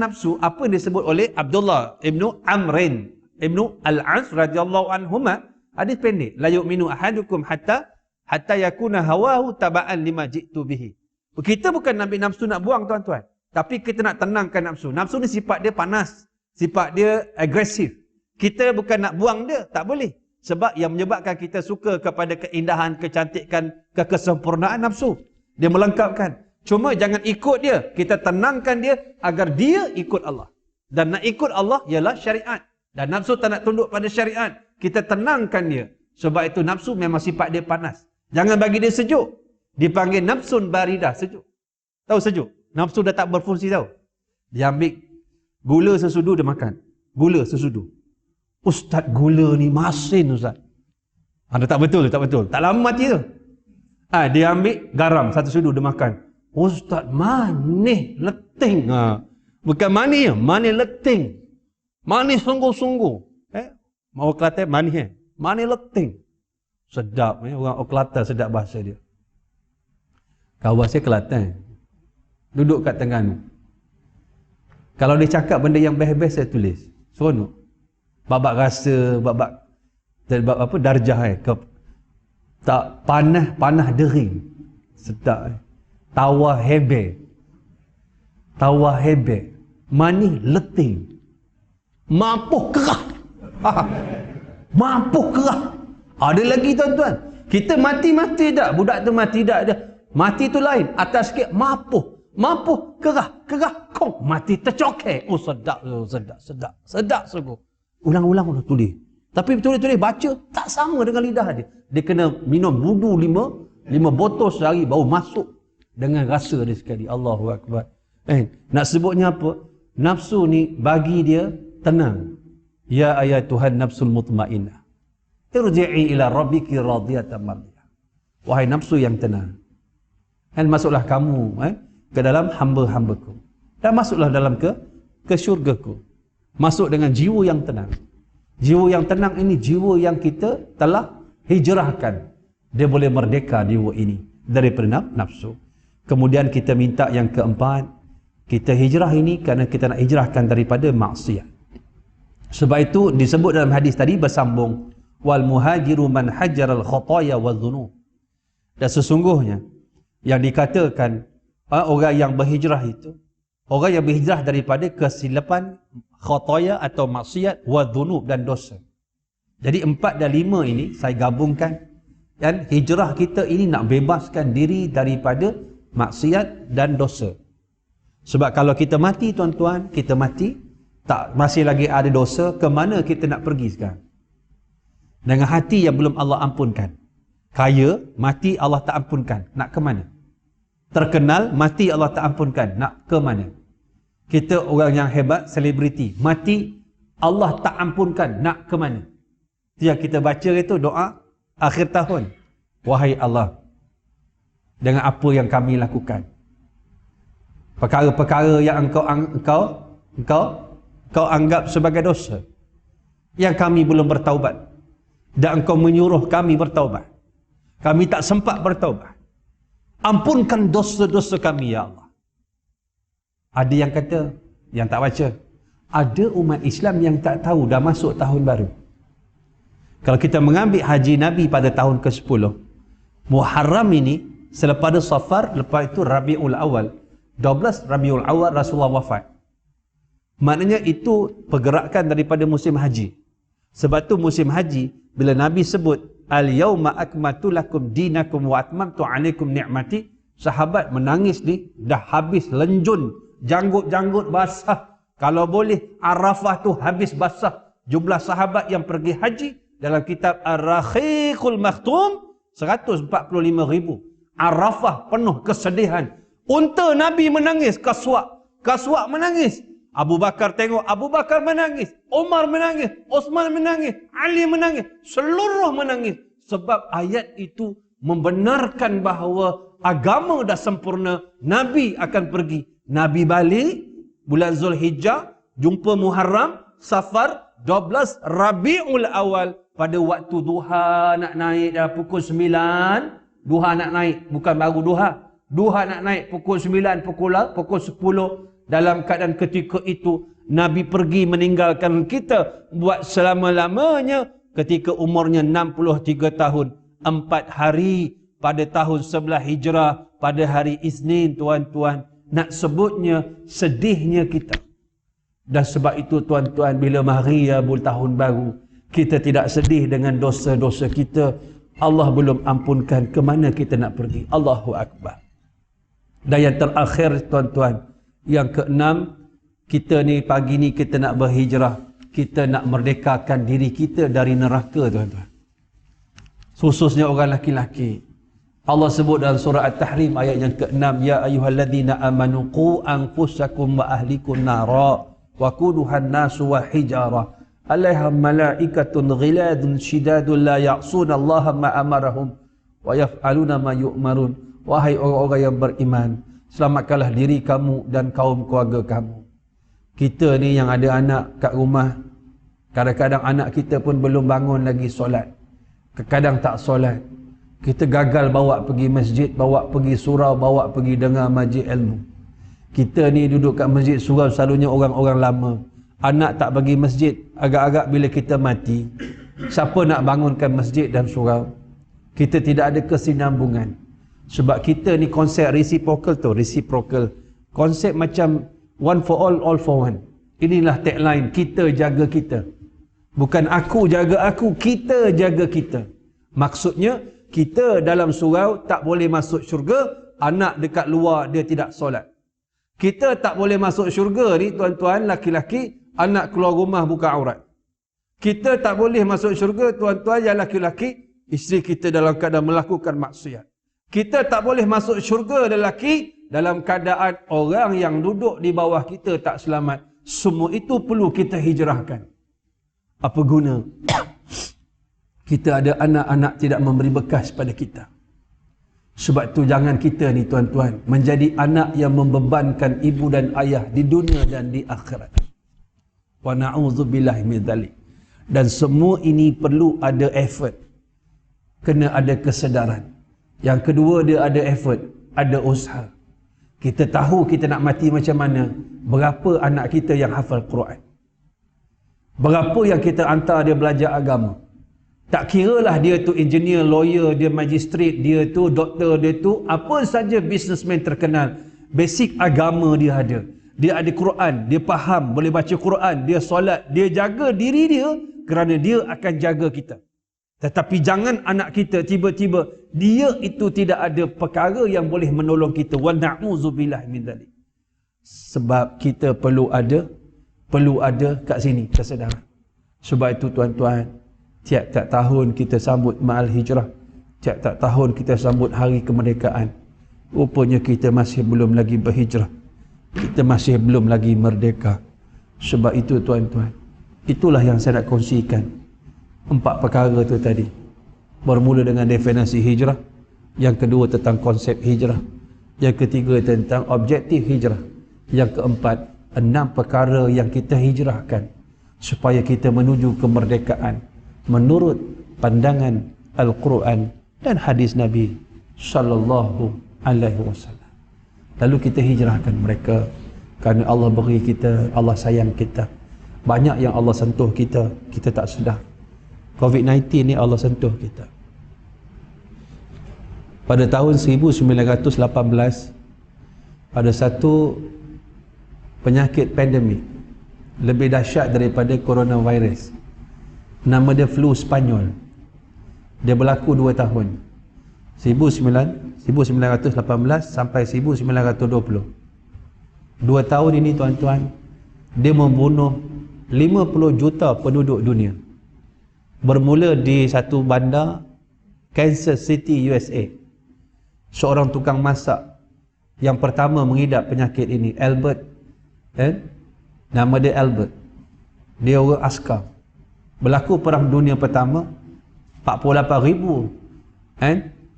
nafsu, apa yang disebut oleh Abdullah Ibnu Amrin Ibnu Al-As radhiyallahu anhuma, hadis pendek, la yu'minu ahadukum hatta yakuna hawahu taba'an lima ji'tu bihi. Kita bukan ambil nafsu nak buang tuan-tuan, tapi kita nak tenangkan nafsu. Nafsu ni sifat dia panas, sifat dia agresif. Kita bukan nak buang dia, tak boleh. Sebab yang menyebabkan kita suka kepada keindahan, kecantikan, kesempurnaan nafsu. Dia melengkapkan. Cuma jangan ikut dia. Kita tenangkan dia agar dia ikut Allah. Dan nak ikut Allah ialah syariat. Dan nafsu tak nak tunduk pada syariat. Kita tenangkan dia. Sebab itu nafsu memang sifat dia panas. Jangan bagi dia sejuk. Dipanggil nafsun baridah, sejuk. Tahu sejuk? Nafsu dah tak berfungsi tahu. Dia ambil gula sesudu dia makan. Gula sesudu. Ustaz, gula ni masin ustaz. Tak betul. Tak lama mati tu. Dia ambil garam satu sudu dia makan. Ustaz, manis leting. Bukan manis, manis leting. Manis sungguh-sungguh. Mau Kelantan manis manis leting. Sedap. Orang Kelantan sedap bahasa dia. Kawan saya Kelantan. Duduk kat Terengganu. Kalau dia cakap benda yang best-best saya tulis. Seronok. Babak rasa, babak apa darjah tak panah dering. Sedap. Tawa hebe. Manis leting. Mampu kerah. Mampu kerah. Ada lagi tuan-tuan. Kita mati tak? Budak tu mati tak dia. Mati tu lain. Atas sikit mampu kerah kong. Mati tercokek. Oh sedap sungguh. Ulang-ulang tulis. Tapi tulis baca tak sama dengan lidah dia. Dia kena minum wudu 5 botol sehari baru masuk dengan rasa dia sekali. Allahu Akbar. Nak sebutnya apa? Nafsu ni bagi dia tenang. Ya ayatuhan nafsul mutmainnah. Irji'i ila rabbiki radiyatan mardiyah. Wahai nafsu yang tenang. Masuklah kamu ke dalam hamba-hambaku. Dan masuklah dalam ke syurgaku. Masuk dengan jiwa yang tenang. Jiwa yang tenang ini jiwa yang kita telah hijrahkan. Dia boleh merdeka jiwa ini daripada nafsu. Kemudian kita minta yang keempat, kita hijrah ini kerana kita nak hijrahkan daripada maksiat. Sebab itu disebut dalam hadis tadi bersambung, wal muhajiru man hajjaral khataya wa dhunub. Dan sesungguhnya yang dikatakan orang yang berhijrah itu, orang yang berhijrah daripada kesilapan, khataya atau maksiat, wa dhunub dan dosa. Jadi 4 dan 5 ini saya gabungkan. Dan hijrah kita ini nak bebaskan diri daripada maksiat dan dosa. Sebab kalau kita mati tuan-tuan, kita mati, tak masih lagi ada dosa, ke mana kita nak pergi sekarang? Dengan hati yang belum Allah ampunkan. Kaya, mati Allah tak ampunkan, nak ke mana? Terkenal, mati Allah tak ampunkan, nak ke mana? Kita orang yang hebat, selebriti, mati Allah tak ampunkan, nak ke mana? Itu yang kita baca itu doa akhir tahun. Wahai Allah, dengan apa yang kami lakukan, perkara-perkara yang engkau anggap sebagai dosa, yang kami belum bertaubat, dan engkau menyuruh kami bertaubat, kami tak sempat bertaubat. Ampunkan dosa-dosa kami ya Allah. Ada yang kata, yang tak baca, ada umat Islam yang tak tahu dah masuk tahun baru. Kalau kita mengambil haji Nabi pada tahun ke-10, Muharram ini, selepas Safar, lepas itu Rabiul Awal. 12 Rabiul Awal Rasulullah wafat. Maknanya itu pergerakan daripada musim haji. Sebab tu musim haji, bila Nabi sebut, Al-yawma akmatu lakum dinakum wa atmamtu alaikum ni'mati, sahabat menangis ni, dah habis lenjun, janggut-janggut basah. Kalau boleh, Arafah tu habis basah. Jumlah sahabat yang pergi haji, dalam kitab Ar-Rakhiqul Makhtum 145,000. Arafah penuh kesedihan. Unta Nabi menangis, Kaswa' menangis. Abu Bakar tengok, Abu Bakar menangis. Umar menangis, Osman menangis, Ali menangis, seluruh menangis. Sebab ayat itu membenarkan bahawa agama dah sempurna, Nabi akan pergi. Nabi balik bulan Zulhijjah, jumpa Muharram, Safar, 12 Rabiul Awal. Pada waktu duha nak naik dah pukul 9, duha nak naik, bukan baru duha. Duha nak naik pukul 9, pukul 10. Dalam keadaan ketika itu, Nabi pergi meninggalkan kita buat selama-lamanya ketika umurnya 63 tahun. 4 hari pada tahun 11 Hijrah, pada hari Isnin tuan-tuan. Nak sebutnya sedihnya kita. Dan sebab itu tuan-tuan, bila mari tahun baru, kita tidak sedih dengan dosa-dosa kita. Allah belum ampunkan, ke mana kita nak pergi? Allahu Akbar. Dan yang terakhir tuan-tuan, yang keenam, kita ni pagi ni kita nak berhijrah. Kita nak merdekakan diri kita dari neraka tuan-tuan. Khususnya orang laki-laki. Allah sebut dalam surah At-Tahrim ayat yang keenam, Ya ayyuhalladzina amanu qu anfusakum wa ahlikum nara wa quduhan nasu wa hijarah alaiha malaikatun ghiladun shidadun la ya'sunallaha ma amarahum wa yaf'aluna ma yu'marun. Wahai orang-orang yang beriman, selamatkanlah diri kamu dan kaum keluarga kamu. Kita ni yang ada anak kat rumah, kadang-kadang anak kita pun belum bangun lagi solat. Kadang tak solat. Kita gagal bawa pergi masjid, bawa pergi surau, bawa pergi dengar majlis ilmu. Kita ni duduk kat masjid surau selalunya orang-orang lama. Anak tak pergi masjid, agak-agak bila kita mati, siapa nak bangunkan masjid dan surau? Kita tidak ada kesinambungan. Sebab kita ni konsep reciprocal tu, reciprocal. Konsep macam one for all for one. Inilah tagline, kita jaga kita. Bukan aku jaga aku, kita jaga kita. Maksudnya, kita dalam surau tak boleh masuk syurga, anak dekat luar dia tidak solat. Kita tak boleh masuk syurga ni tuan-tuan laki-laki, anak keluar rumah buka aurat. Kita tak boleh masuk syurga tuan-tuan yang laki-laki, isteri kita dalam keadaan melakukan maksiat. Kita tak boleh masuk syurga lelaki dalam keadaan orang yang duduk di bawah kita tak selamat. Semua itu perlu kita hijrahkan. Apa guna? Kita ada anak-anak tidak memberi bekas pada kita. Sebab tu jangan kita ni tuan-tuan menjadi anak yang membebankan ibu dan ayah di dunia dan di akhirat. Wa na'udzubillahi min dzalik. Dan semua ini perlu ada effort. Kena ada kesedaran. Yang kedua, dia ada effort, ada usaha. Kita tahu kita nak mati macam mana. Berapa anak kita yang hafal Quran? Berapa yang kita hantar dia belajar agama? Tak kiralah dia tu engineer, lawyer, dia magistrate, dia tu doktor, dia tu apa saja businessman terkenal. Basic agama dia ada. Dia ada Quran, dia faham, boleh baca Quran, dia solat, dia jaga diri dia kerana dia akan jaga kita. Tetapi jangan anak kita tiba-tiba dia itu tidak ada perkara yang boleh menolong kita. Wa na'udzubillahi min dzalik. Sebab kita perlu ada kat sini kesedaran. Sebab itu tuan-tuan, tiap-tiap tahun kita sambut Ma'al Hijrah, tiap-tiap tahun kita sambut hari kemerdekaan. Rupanya kita masih belum lagi berhijrah. Kita masih belum lagi merdeka. Sebab itu tuan-tuan, itulah yang saya nak kongsikan. 4 perkara tu tadi. Bermula dengan definisi hijrah, yang kedua tentang konsep hijrah, yang ketiga tentang objektif hijrah, yang keempat 6 perkara yang kita hijrahkan supaya kita menuju kemerdekaan menurut pandangan Al-Quran dan hadis Nabi sallallahu alaihi wasallam. Lalu kita hijrahkan mereka kerana Allah beri kita, Allah sayang kita. Banyak yang Allah sentuh kita, kita tak sedar. COVID-19 ni Allah sentuh kita. Pada tahun 1918, ada satu penyakit pandemik lebih dahsyat daripada coronavirus. Nama dia flu Spanyol. Dia berlaku 2 tahun. 1918 sampai 1920. 2 tahun ini tuan-tuan, dia membunuh 50 juta penduduk dunia. Bermula di satu bandar Kansas City, USA. Seorang tukang masak yang pertama mengidap penyakit ini, Albert. Nama dia Albert. Dia orang askar. Berlaku perang dunia pertama, 48,000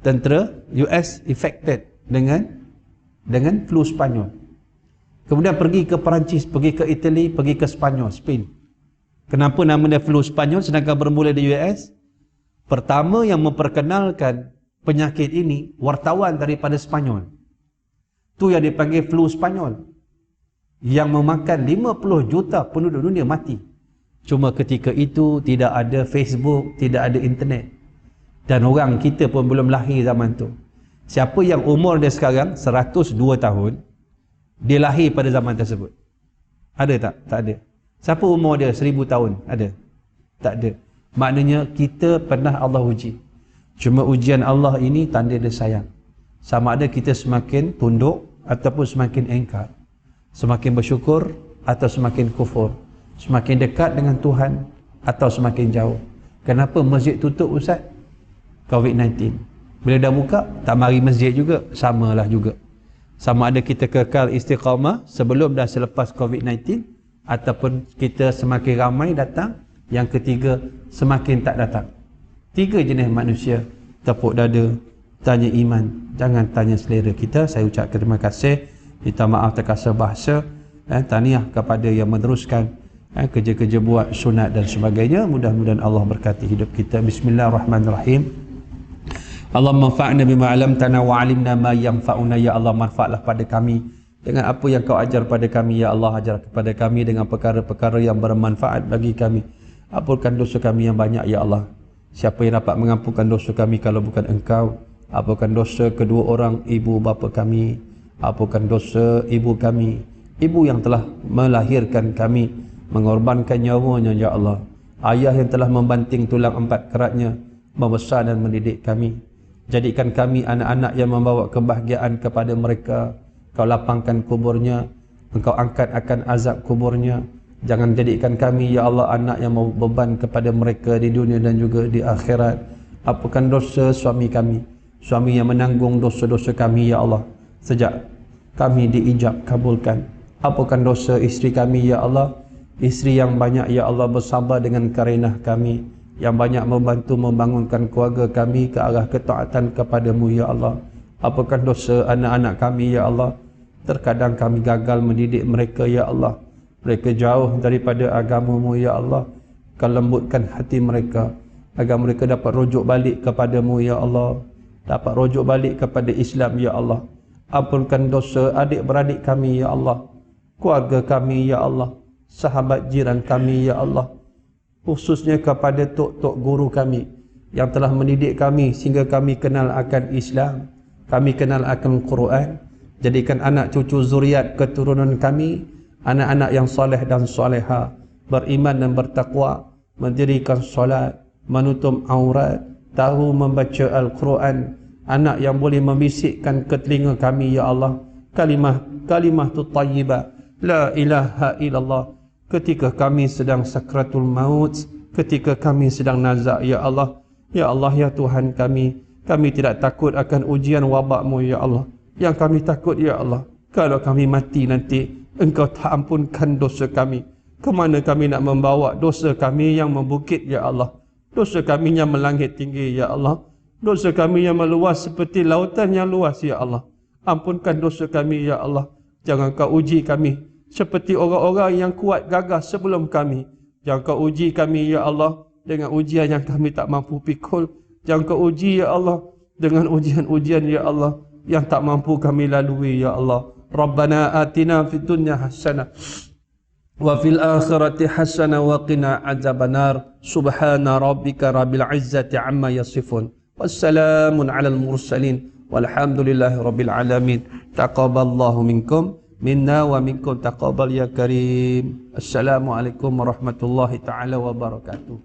tentera US affected dengan flu Spanyol. Kemudian pergi ke Perancis, pergi ke Itali, pergi ke Spanyol, Spain. Kenapa nama dia flu Spanyol sedangkan bermula di US? Pertama yang memperkenalkan penyakit ini wartawan daripada Spanyol. Tu yang dipanggil flu Spanyol, yang memakan 50 juta penduduk dunia mati. Cuma ketika itu tidak ada Facebook, tidak ada internet. Dan orang kita pun belum lahir zaman tu. Siapa yang umur dia sekarang 102 tahun, dia lahir pada zaman tersebut? Ada tak? Tak ada. Siapa umur dia 1000 tahun? Ada? Tak ada. Maknanya kita pernah Allah uji. Cuma ujian Allah ini tanda dia sayang. Sama ada kita semakin tunduk ataupun semakin engkar, semakin bersyukur atau semakin kufur, semakin dekat dengan Tuhan atau semakin jauh. Kenapa masjid tutup Ustaz? COVID-19. Bila dah buka, tak mari masjid juga, samalah juga. Sama ada kita kekal istiqamah sebelum dan selepas COVID-19, ataupun kita semakin ramai datang. Yang ketiga, semakin tak datang. 3 jenis manusia. Tepuk dada, tanya iman, jangan tanya selera kita. Saya ucapkan terima kasih, minta maaf terkasar bahasa, tahniah kepada yang meneruskan kerja-kerja buat sunat dan sebagainya. Mudah-mudahan Allah berkati hidup kita. Bismillahirrahmanirrahim. Allah manfa'na bima 'allamtana wa 'alimna ma yanfa'una. Ya Allah, manfaatlah pada kami dengan apa yang kau ajar pada kami. Ya Allah, ajar kepada kami dengan perkara-perkara yang bermanfaat bagi kami. Ampunkan dosa kami yang banyak ya Allah. Siapa yang dapat mengampunkan dosa kami kalau bukan Engkau? Ampunkan dosa kedua orang ibu bapa kami. Ampunkan dosa ibu kami, ibu yang telah melahirkan kami, mengorbankan nyawanya ya Allah. Ayah yang telah membanting tulang 4 keratnya, membesar dan mendidik kami. Jadikan kami anak-anak yang membawa kebahagiaan kepada mereka. Kau lapangkan kuburnya, Engkau angkat akan azab kuburnya. Jangan jadikan kami ya Allah anak yang mau beban kepada mereka di dunia dan juga di akhirat. Ampunkan dosa suami kami, suami yang menanggung dosa-dosa kami ya Allah sejak kami diijab kabulkan. Ampunkan dosa isteri kami ya Allah, isteri yang banyak ya Allah bersabar dengan karenah kami, yang banyak membantu membangunkan keluarga kami ke arah ketaatan kepadamu ya Allah. Ampunkan dosa anak-anak kami ya Allah, terkadang kami gagal mendidik mereka ya Allah. Mereka jauh daripada agamamu ya Allah. Kau lembutkan hati mereka agar mereka dapat rujuk balik kepadamu ya Allah, dapat rujuk balik kepada Islam ya Allah. Ampunkan dosa adik-beradik kami ya Allah, keluarga kami ya Allah, sahabat jiran kami ya Allah, khususnya kepada tok-tok guru kami yang telah mendidik kami sehingga kami kenal akan Islam, kami kenal akan Quran. Jadikan anak cucu zuriat keturunan kami anak-anak yang soleh dan soleha, beriman dan bertakwa, mendirikan solat, menutup aurat, tahu membaca Al-Quran, anak yang boleh membisikkan ke telinga kami, ya Allah, kalimah tu tayyibah, la ilaha illallah, ketika kami sedang sakratul maut, ketika kami sedang nazak, ya Allah. Ya Allah, ya Tuhan kami tidak takut akan ujian wabakmu, ya Allah. Yang kami takut, ya Allah, kalau kami mati nanti, Engkau tak ampunkan dosa kami. Kemana kami nak membawa dosa kami yang membukit, ya Allah. Dosa kami yang melangit tinggi, ya Allah. Dosa kami yang meluas seperti lautan yang luas, ya Allah. Ampunkan dosa kami, ya Allah. Jangan kau uji kami seperti orang-orang yang kuat gagah sebelum kami. Jangan kau uji kami, ya Allah, dengan ujian yang kami tak mampu pikul. Jangan kau uji, ya Allah, dengan ujian-ujian, ya Allah, yang tak mampu kami lalui, ya Allah. Rabbana atina fid dunya hasanah wa fil akhirati hasanah wa qina adzabannar. Subhana rabbika rabbil izzati amma yasifun. Wassalamun alal mursalin. Walhamdulillahi rabbil alamin. Taqabbalallahu minkum minna wa minkum taqabbal ya karim. Assalamualaikum warahmatullahi taala wabarakatuh.